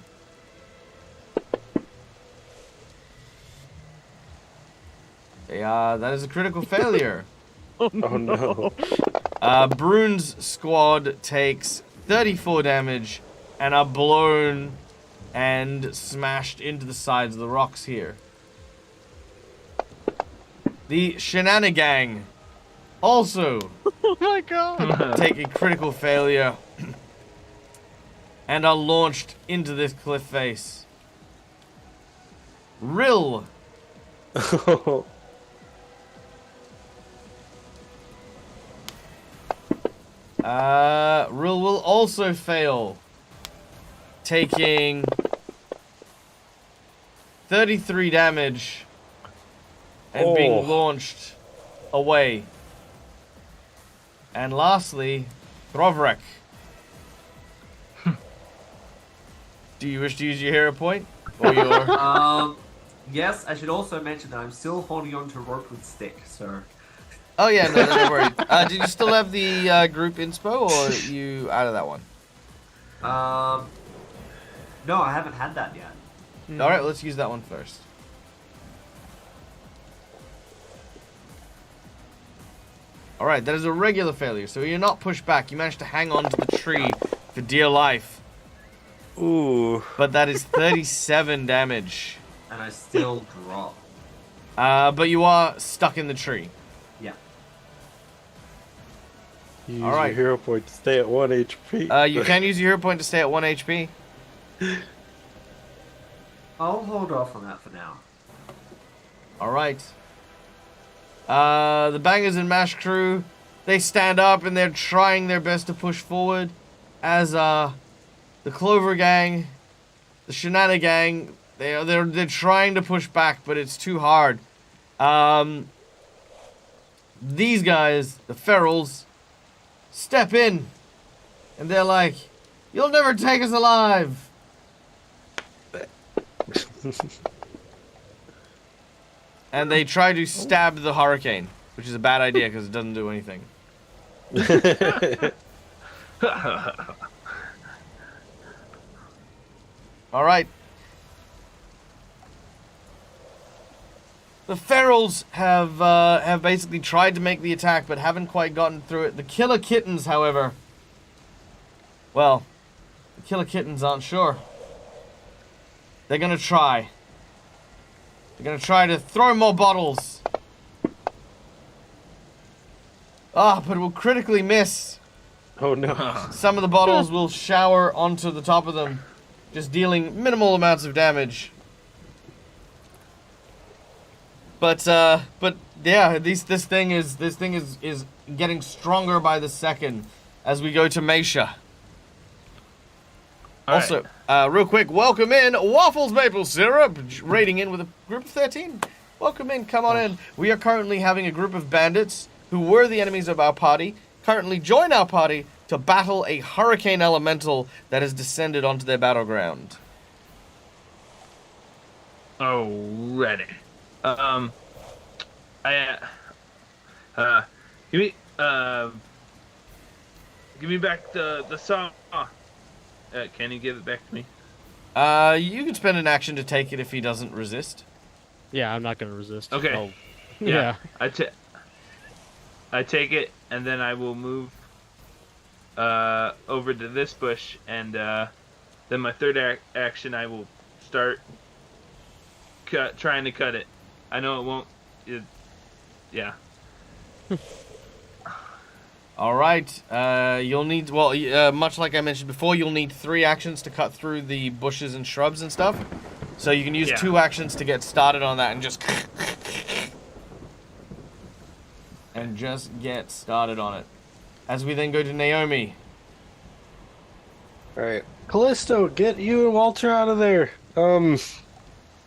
That is a critical failure. Oh no. Brune's squad takes 34 damage and are blown and smashed into the sides of the rocks here. The Shenanigang also Oh my god! take a critical failure and are launched into this cliff face. Rill Rill will also fail, taking 33 damage and being launched away. And lastly, Throvrek. Do you wish to use your hero point? Or your... Yes, I should also mention that I'm still holding on to rope with stick, so... Oh yeah, no, don't worry. Did you still have the group inspo, or are you out of that one? No, I haven't had that yet. Alright, let's use that one first. Alright, that is a regular failure, so you're not pushed back. You managed to hang on to the tree for dear life. Ooh. But that is 37 damage. And I still drop. But you are stuck in the tree. Yeah. Use Alright. your hero point to stay at 1 HP. You can use your hero point to stay at 1 HP. I'll hold off on that for now. Alright. The Bangers and Mash crew, they stand up and they're trying their best to push forward as the Clover Gang, the Shenana Gang, they're trying to push back, but it's too hard. These guys, the Ferals, step in and they're like, "You'll never take us alive." And they try to stab the Hurricane, which is a bad idea because it doesn't do anything. All right. The Ferals have basically tried to make the attack, but haven't quite gotten through it. The Killer Kittens, however, well, the Killer Kittens aren't sure. They're gonna try. They're gonna try to throw more bottles. Ah, but will critically miss. Oh no. Some of the bottles will shower onto the top of them, just dealing minimal amounts of damage. But yeah, this thing is getting stronger by the second as we go to Meisha. Also, real quick, welcome in Waffles Maple Syrup, raiding in with a group of 13. Welcome in, come on in. We are currently having a group of bandits who were the enemies of our party, currently join our party to battle a hurricane elemental that has descended onto their battleground. Alrighty. Give me back the saw. Can you give it back to me? You can spend an action to take it if he doesn't resist. Yeah, I'm not gonna resist. Okay. Oh. Yeah. I take it, and then I will move over to this bush, and then my third action I will start trying to cut it. I know it won't. Yeah. All right. You'll need, much like I mentioned before, you'll need 3 actions to cut through the bushes and shrubs and stuff. So you can use 2 actions to get started on that and just get started on it. As we then go to Naomi. All right, Callisto, get you and Walter out of there. I'm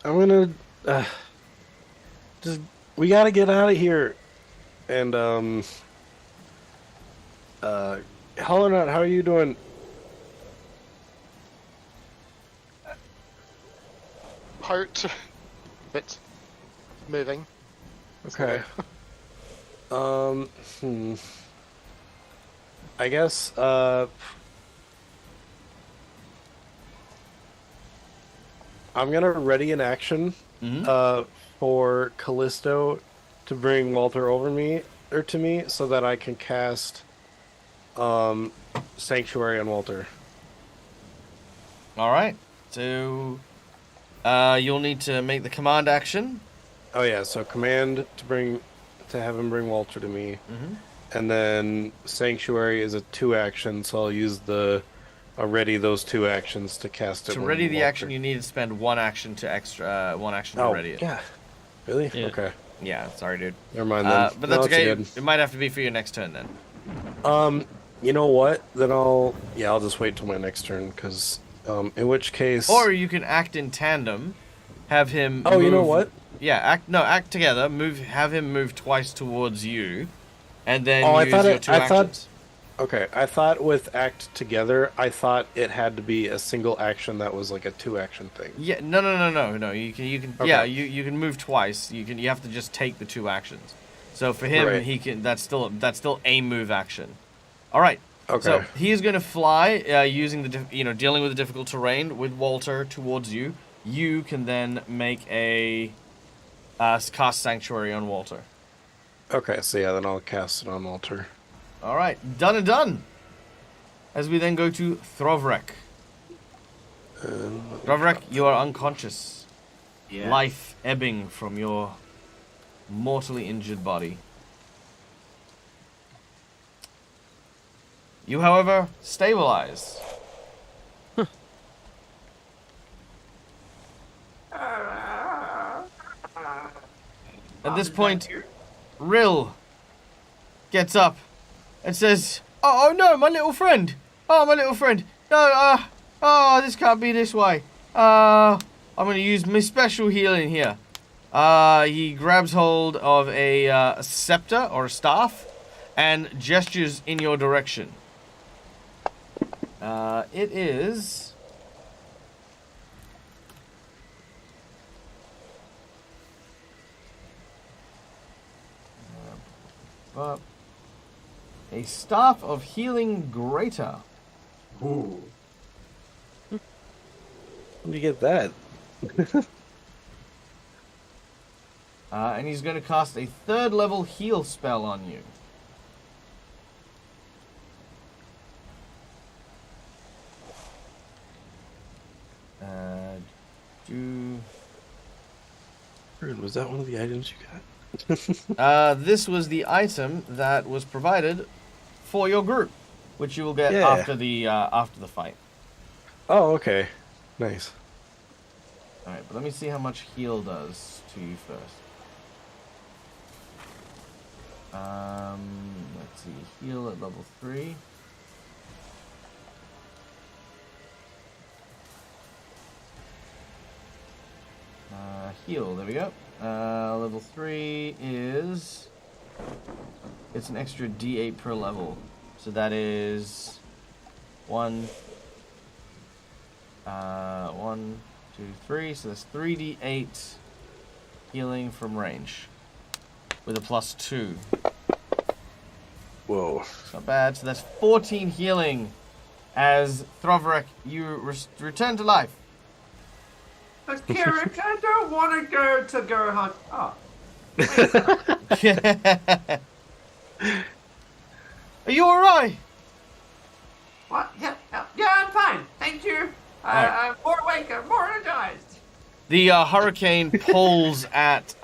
gonna we gotta get out of here. And Hollow Knot, how are you doing? Heart. Bit moving. Okay. I guess I'm gonna ready an action for Callisto to bring Walter over to me so that I can cast Sanctuary on Walter. All right. So you'll need to make the command action. Oh yeah, so command to have him bring Walter to me. And then Sanctuary is a 2 action, so I'll use ready those 2 actions to cast it. To ready the action, you need to spend 1 action to ready it. Yeah. Really? Yeah. Okay. Yeah, sorry, dude. Never mind then. But that's No, okay. good. It might have to be for your next turn then. You know what? Then I'll just wait till my next turn, because in which case. Or you can act in tandem, have him. Oh, you know what? Yeah, act together. Have him move twice towards you, and then use your 2 actions. Okay, I thought with act together, I thought it had to be a single action that was like a 2 action thing. Yeah, no. You can. Okay. Yeah, you can move twice. You have to just take the 2 actions. So for him, Right. he can. That's still a move action. All right. Okay. So he is going to fly, using dealing with the difficult terrain with Walter towards you. You can then make a cast Sanctuary on Walter. Okay, so yeah, then I'll cast it on Walter. All right, done and done. As we then go to Throvrek. Throvrek, you are unconscious. Yeah. Life ebbing from your mortally injured body. You, however, stabilize. At this point, Rill gets up and says, "Oh no, my little friend! Oh, my little friend! No, this can't be this way. I'm gonna use my special healing here." He grabs hold of a scepter or a staff and gestures in your direction. It is a staff of healing greater. Ooh. When do you get that? And he's going to cast a 3rd level heal spell on you. Was that one of the items you got? This was the item that was provided for your group, which you will get Yeah. after the fight. Oh, okay. Nice. All right, but let me see how much heal does to you first. Let's see, heal at level 3. Heal, there we go. Level 3 is it's an extra D8 per level. So that is 1, 2, 3. So that's 3d8 healing from range with a +2. Whoa. It's not bad. So that's 14 healing as Throverek, you return to life. But Kirik, I don't want to go to Gerhard. Oh. Are you alright? What? Yeah, I'm fine. Thank you. I'm more awake. I'm more energized. The hurricane pulls at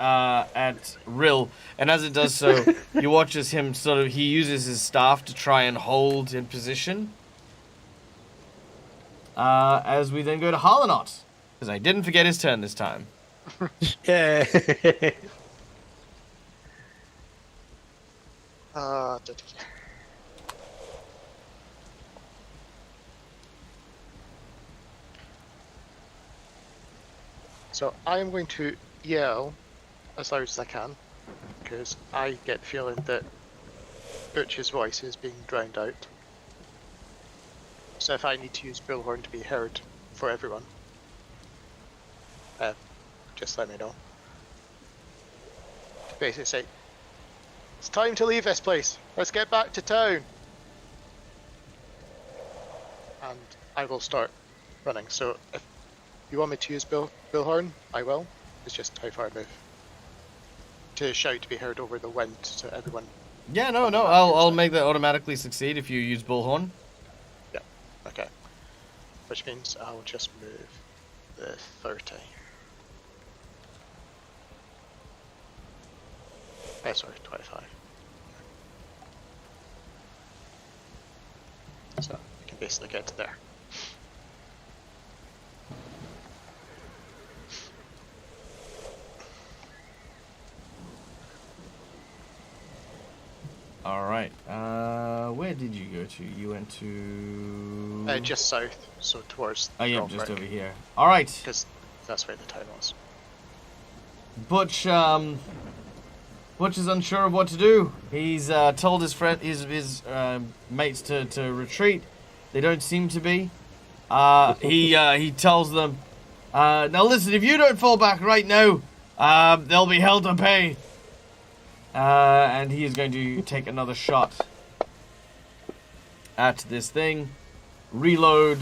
Rill, and as it does so, you watch as he uses his staff to try and hold in position. As we then go to Harlanot, because I didn't forget his turn this time. Yeah. So I am going to yell as loud as I can, because I get the feeling that Butch's voice is being drowned out. So if I need to use Bullhorn to be heard for everyone, just let me know. Basically say, it's time to leave this place. Let's get back to town. And I will start running. So if you want me to use Bullhorn, I will. It's just how far I move. To shout to be heard over the wind so everyone... Yeah, no, I'll make that automatically succeed if you use Bullhorn. Yeah, okay. Which means I'll just move the 30. Sorry, 25. So I can basically get to there. Alright, where did you go to? You went to... Just south, so towards... Oh yeah, just over here. Alright. Because that's where the town was. Butch is unsure of what to do. He's told his mates to retreat. They don't seem to be. He tells them, now listen, if you don't fall back right now, they'll be hell to pay. And he is going to take another shot at this thing, reload,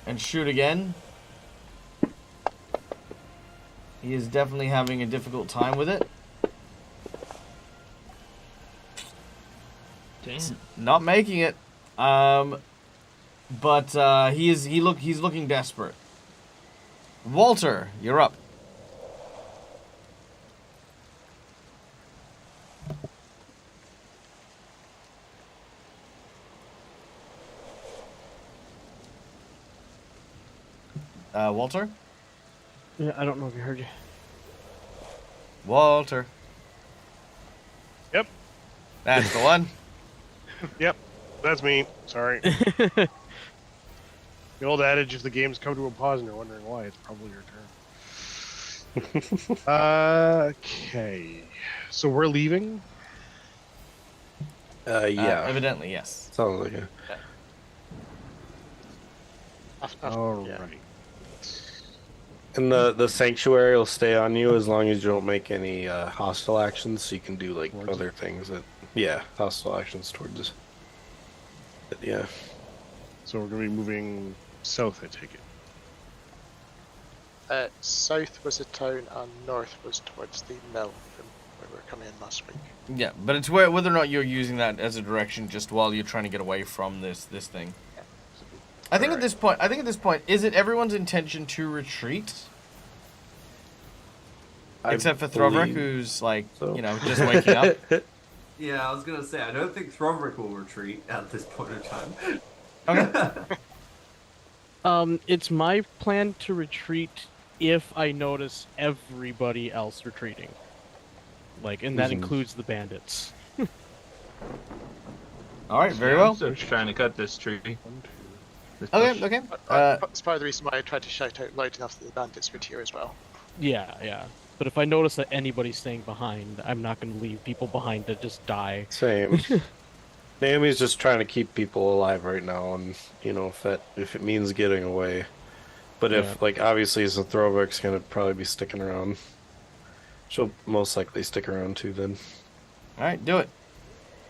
and shoot again. He is definitely having a difficult time with it. Damn. Not making it. But he's looking desperate. Walter, you're up. Walter? Yeah, I don't know if you heard you. Walter. Yep. That's the one. Yep. That's me. Sorry. The old adage, if the game's come to a pause and you're wondering why, it's probably your turn. Okay. So we're leaving? Yeah. Evidently, yes. Sounds like it. All Yeah. right. And the sanctuary will stay on you as long as you don't make any hostile actions. So you can do like Towards other things that, hostile actions towards us. But, yeah. So we're going to be moving south, I take it. South was a town and north was towards the mill from where we were coming in last week. Yeah, but it's whether or not you're using that as a direction just while you're trying to get away from this thing. Yeah. I think at this point, is it everyone's intention to retreat? Except for Throverek, who's like, so. Just waking up. Yeah, I was gonna say, I don't think Throverek will retreat at this point in time. Okay. It's my plan to retreat if I notice everybody else retreating. And that includes the bandits. All right, very I'm well. still trying to cut this tree. This Okay, bush. okay. That's part of the reason why I tried to shout out loud enough that the bandits would hear as well. Yeah. But if I notice that anybody's staying behind, I'm not going to leave people behind to just die. Same. Naomi's just trying to keep people alive right now, and if it means getting away. But if obviously as a Throwbrick's gonna probably be sticking around, she'll most likely stick around too. Then. All right, do it.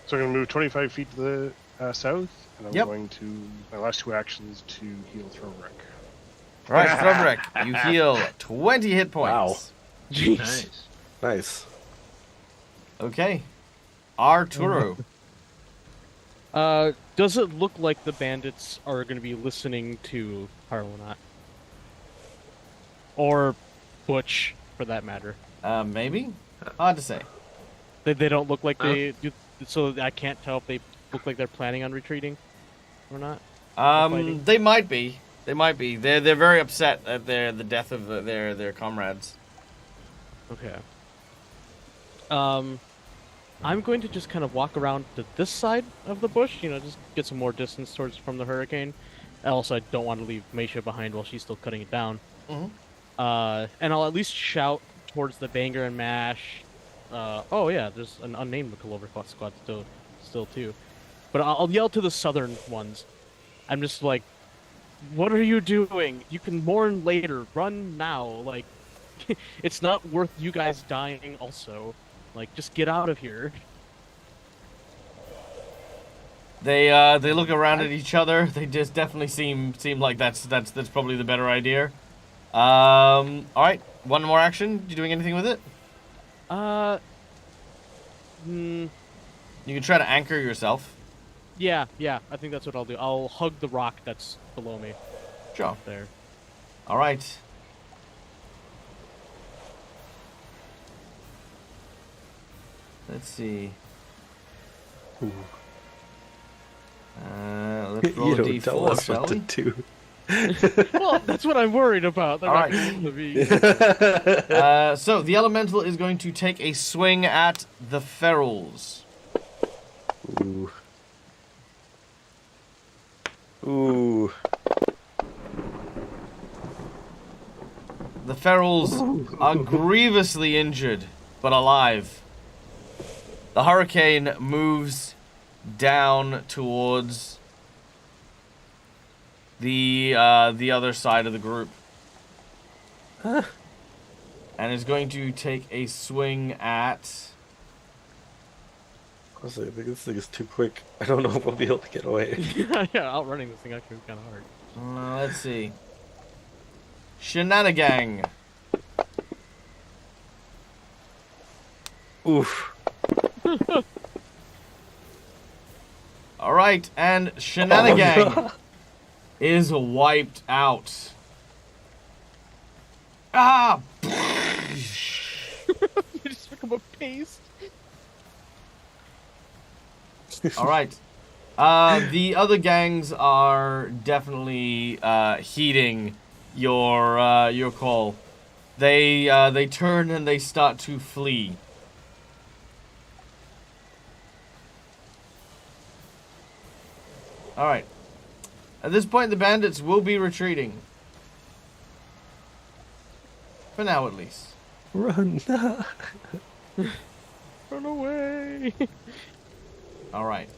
So I'm going to move 25 feet to the south, and I'm Yep. going to my last 2 actions to heal Throwbrick. All right, Throwbrick, you heal 20 hit points. Wow. Jeez. Nice. Nice. Okay. Arturo. Does it look like the bandits are going to be listening to Harlanot? Or Butch, for that matter. Maybe? Hard to say. They don't look like they do, so I can't tell if they look like they're planning on retreating or not. Fighting? They might be. They might be. They're very upset at the death of their comrades. Okay. I'm going to just kind of walk around to this side of the bush, just get some more distance from the hurricane. Also, I don't want to leave Meisha behind while she's still cutting it down. Mhm. And I'll at least shout towards the Banger and Mash. Oh yeah, there's an unnamed Clover squad still too. But I'll yell to the southern ones. I'm just like, what are you doing? You can mourn later. Run now. Like, it's not worth you guys dying also. Like, just get out of here. They look around at each other. They just definitely seem like that's probably the better idea. All right, one more action. You doing anything with it? You can try to anchor yourself. Yeah, I think that's what I'll do. I'll hug the rock that's below me. Sure. There. All right. Let's see. Ooh. Let's roll You a don't tell d4, us shall what to we? do. Well, that's what I'm worried about. They're All not right. going to be. So the elemental is going to take a swing at the ferals. Ooh. Ooh. The ferals are grievously injured, but alive. The hurricane moves down towards the other side of the group. And is going to take a swing at... Honestly, I think this thing is too quick. I don't know if we'll be able to get away. Yeah, outrunning this thing actually is kind of hard. let's see. Shenanigang. Oof. All right, and Shenanigang is wiped out. Ah! You just become a paste. All right. The other gangs are definitely heeding your call. They turn and they start to flee. All right. At this point, the bandits will be retreating. For now, at least. Run. Run away. All right.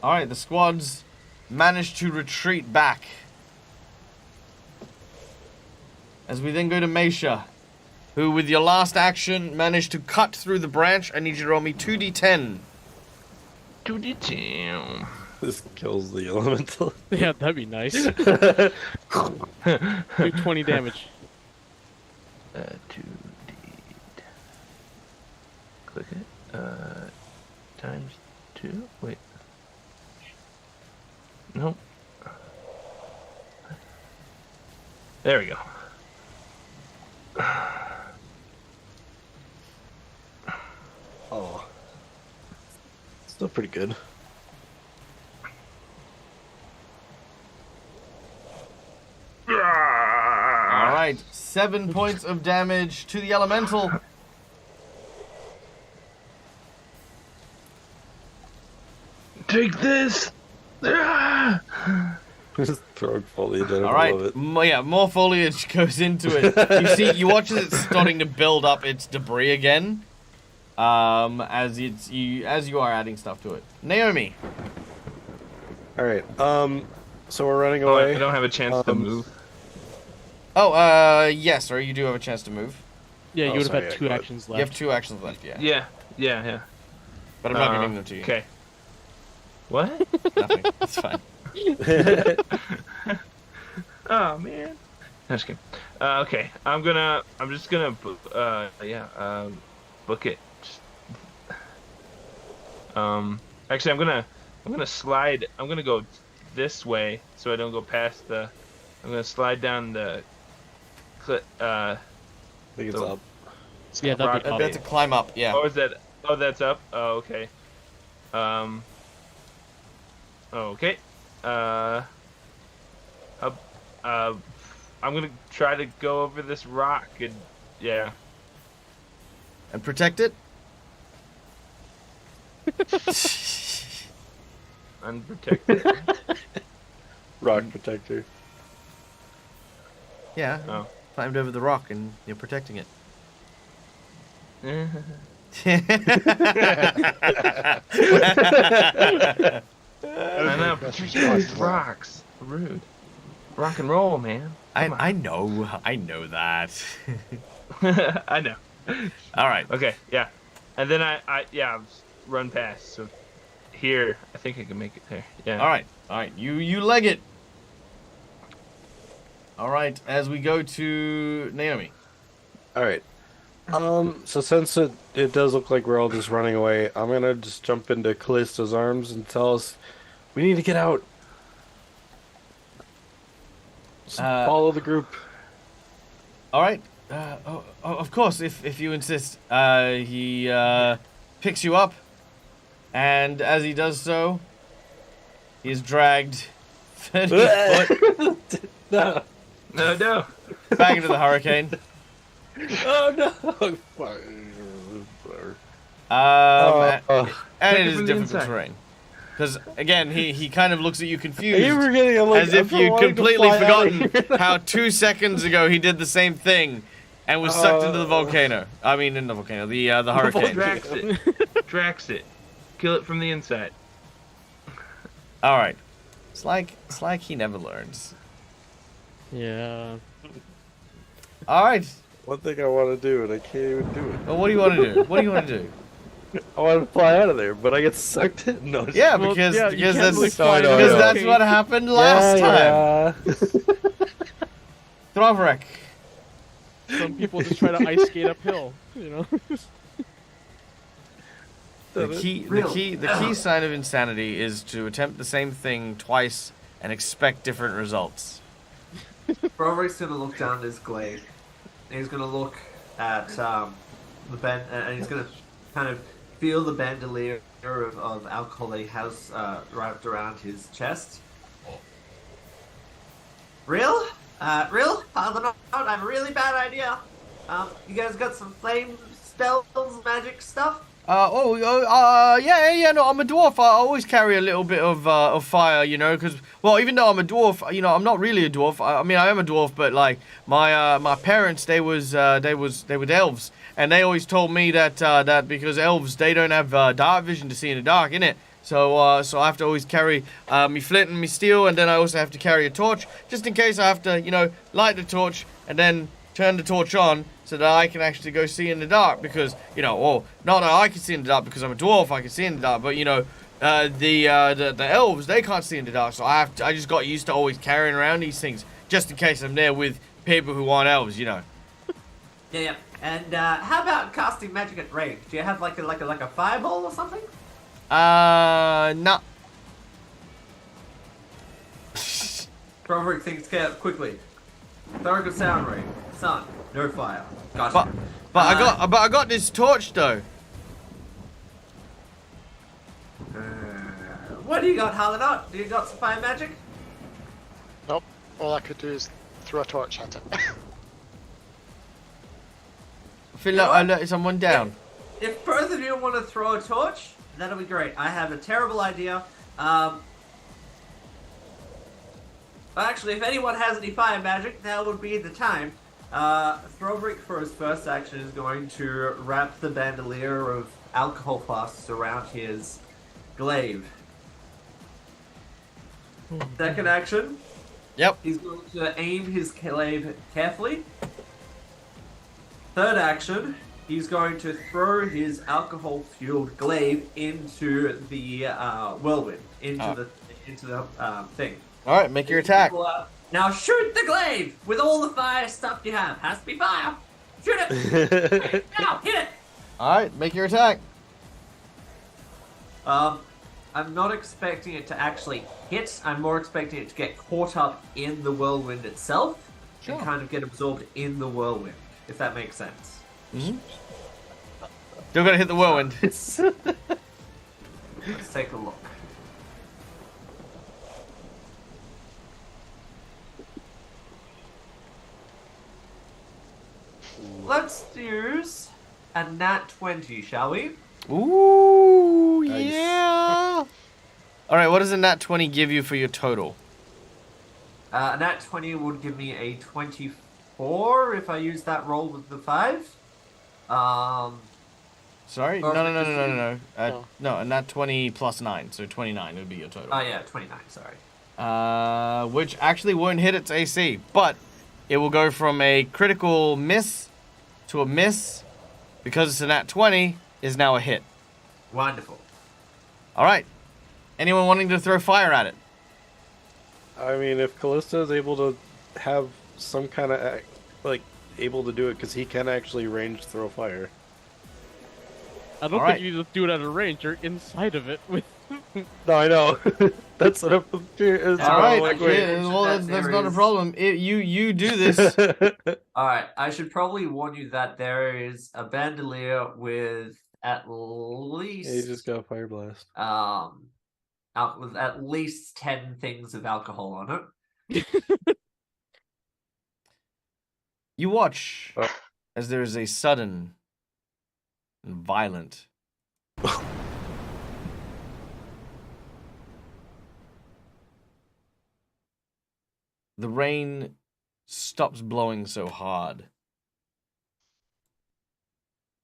All right, the squads managed to retreat back. As we then go to Meisha, who, with your last action, managed to cut through the branch. I need you to roll me 2d10. 2d10. This kills the elemental. Yeah, that'd be nice. Do 20 damage. 2d. Click it. Times 2. Wait. Nope. There we go. Oh. Still pretty good. All right, 7 points of damage to the elemental. Take this! Ah! Just Throwing foliage at him. All I right, love it. more foliage goes into it. You watch as it's starting to build up its debris again. As you are adding stuff to it. Naomi. All right. So we're running Oh, away. I don't have a chance to move. Oh, yes, sir. You do have a chance to move. Yeah, Oh, you would sorry, have yeah, had two go ahead. actions You left. have 2 actions left. Yeah. Yeah. But I'm not giving them to you. Okay. What? Nothing. It's fine. Oh man. No, just kidding. Okay, I'm just gonna book it. Actually, I'm gonna slide. I'm gonna go this way so I don't go past the. I'm gonna slide down the. I think it's So- up. Yeah, that'd rock- be up. That's a climb up. Yeah. Oh, is that? Oh, that's up. Oh, okay. Okay. I'm gonna try to go over this rock and yeah. And protect it. Unprotected. Rock protector. Yeah. Oh. Climbed over the rock and you're protecting it. I know. Best These response. rocks. Rude. Rock and roll, man. I know that. I know. All right. Okay, yeah. And then I I'll just run past. So here, I think I can make it there. Yeah. All right. You leg it. All right. As we go to Naomi. All right. So since it does look like we're all just running away, I'm gonna just jump into Callisto's arms and tell us we need to get out. Just follow the group. All right. Of course, if you insist. He picks you up, and as he does so, he is dragged 30 foot No. No. back into the hurricane. Oh no. And it Take it is from the difficult inside. terrain. Because, again, he kind of looks at you Are confused. you forgetting? I'm like, As if I'm you'd wanting to completely fly out of forgotten here. how 2 seconds ago he did the same thing and was sucked into the volcano. I mean, in the volcano, the hurricane. Drax it. Kill it from the inside. All right. It's like he never learns. Yeah. All right. One thing I want to do and I can't even do it. Well, what do you want to do? What do you want to do? I want to fly out of there, but I get sucked in. No. Yeah, Well, because yeah, you because can't that's really fly no, because no. that's what happened last time. Throverick. Some people just try to ice skate uphill, you know. The key sign of insanity is to attempt the same thing twice and expect different results. Broderick's gonna look down this glade. He's gonna look at the band, and he's gonna kind of feel the bandolier of alcohol that he has wrapped around his chest. Real? Real? I have a really bad idea. You guys got some flame spells, magic stuff? Yeah, no, I'm a dwarf. I always carry a little bit of fire, you know, because, well, even though I'm a dwarf, you know, I'm not really a dwarf. I mean, I am a dwarf, but, like, my parents, they were elves, and they always told me that because elves, they don't have dark vision to see in the dark, innit? So I have to always carry me flint and me steel, and then I also have to carry a torch, just in case I have to, you know, light the torch, and then turn the torch on, so that I can actually go see in the dark, because, you know, well, not that I can see in the dark because I'm a dwarf, I can see in the dark, but, you know, the elves, they can't see in the dark, so I just got used to always carrying around these things, just in case I'm there with people who aren't elves, you know. Yeah. And how about casting magic at range? Do you have like a fireball or something? Nah. Broderick thinks quickly. Target sound ring. Sun. No fire. Gotcha. But I got this torch though. What do you got, Harlanot? Do you got some fire magic? Nope. All I could do is throw a torch at it. I feel like I let someone down. If both of you want to throw a torch, that'll be great. I have a terrible idea. Actually, if anyone has any fire magic, now would be the time. Throbrik, for his first action, is going to wrap the bandolier of alcohol flasks around his glaive. Second action. Yep. He's going to aim his glaive carefully. Third action. He's going to throw his alcohol-fueled glaive into the whirlwind, into the thing. All right, make your attack. Now shoot the glaive with all the fire stuff you have. Has to be fire. Shoot it. Now hit it. All right, make your attack. I'm not expecting it to actually hit. I'm more expecting it to get caught up in the whirlwind itself and kind of get absorbed in the whirlwind, if that makes sense. Mm-hmm. Still gotta hit the whirlwind. Let's take a look. Let's use a nat 20, shall we? Ooh, Nice. yeah. All right, what does a nat 20 give you for your total? A nat 20 would give me a 24 if I use that roll with the 5. Sorry? Or No. No. No, a nat 20 plus 9, so 29 would be your total. Oh yeah, 29, sorry. Which actually won't hit its AC, but it will go from a critical miss to a miss because it's a nat 20 is now a hit. Wonderful. All right. Anyone wanting to throw fire at it? I mean, if Callista is able to have some kind of able to do it, because he can actually range throw fire. I don't All think right. you just do it at a range. You're inside of it with. No, I know. That's what I'm. All right. like, Yeah, well, that's not a problem. You do this. Alright, I should probably warn you that there is a bandolier with at least You just got fire blast. with at least 10 things of alcohol on it. You watch Oh. as there is a sudden and violent the rain stops blowing so hard.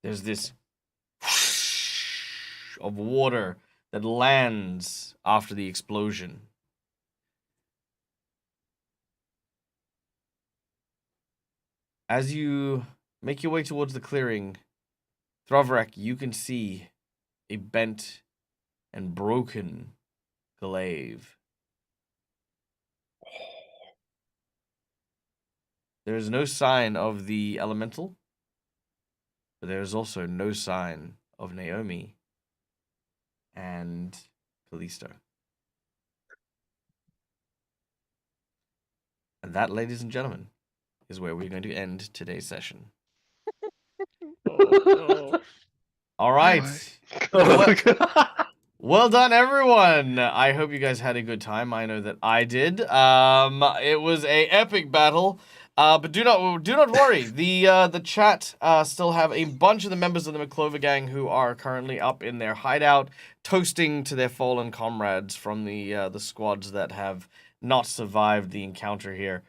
There's this of water that lands after the explosion. As you make your way towards the clearing, Throvrak, you can see a bent and broken glaive. There is no sign of the elemental, but there is also no sign of Naomi and Callisto. And that, ladies and gentlemen, is where we're going to end today's session. All right. Well done, everyone. I hope you guys had a good time. I know that I did. It was a epic battle. But do not worry. The chat still have a bunch of the members of the McClover gang who are currently up in their hideout, toasting to their fallen comrades from the squads that have not survived the encounter here.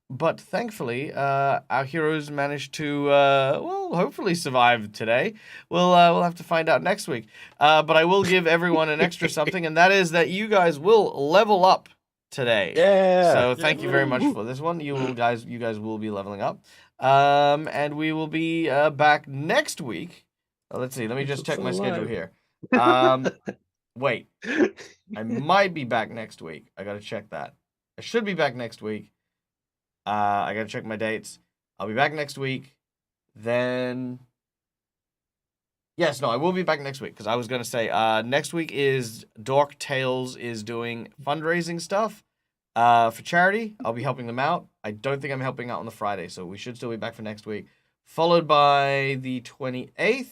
But thankfully, our heroes managed to hopefully survive today. We'll have to find out next week. But I will give everyone an extra something, and that is that you guys will level up today. Yeah. So thank you very much for this one. You guys will be leveling up. And we will be back next week. Let's see. Let me just check my schedule here. Wait. I might be back next week. I gotta check that. I should be back next week. I gotta check my dates. I'll be back next week. Then yes, no, I will be back next week because I was gonna say next week is Dork Tales is doing fundraising stuff for charity. I'll be helping them out. I don't think I'm helping out on the Friday, so we should still be back for next week. Followed by the 28th,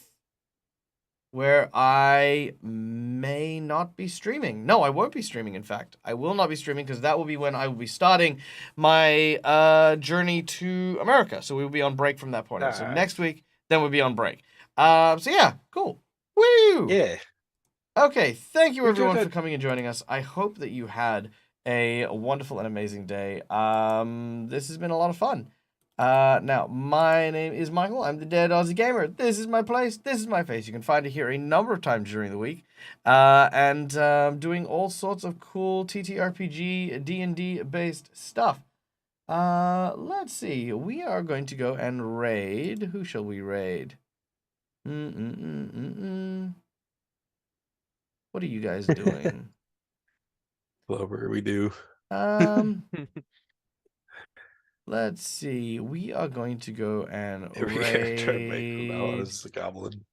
where I may not be streaming. No, I won't be streaming, in fact. I will not be streaming because that will be when I will be starting my journey to America. So we will be on break from that point. So next week, then we'll be on break. So yeah, cool. Woo! Yeah. Okay, thank you We're everyone doing for coming and joining us. I hope that you had a wonderful and amazing day. This has been a lot of fun. Now, my name is Michael. I'm the Dead Aussie Gamer. This is my place. This is my face. You can find it here a number of times during the week. And doing all sorts of cool TTRPG, D&D based stuff. Let's see. We are going to go and raid. Who shall we raid? What are you guys doing? Whatever we do. Let's see. We are going to go and Every character I make from now on raid. is a goblin.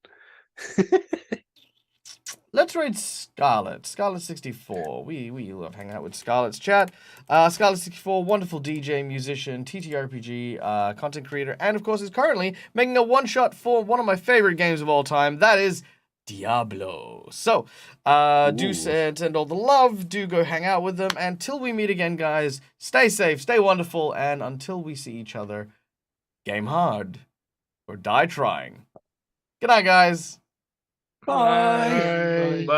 Let's raid Scarlet. Scarlet64. We love hanging out with Scarlet's chat. Scarlet64, wonderful DJ, musician, TTRPG, content creator, and of course is currently making a one-shot for one of my favorite games of all time. That is Diablo. So, do send all the love. Do go hang out with them. And till we meet again, guys, stay safe, stay wonderful, and until we see each other, game hard or die trying. Good night, guys. Bye. Bye.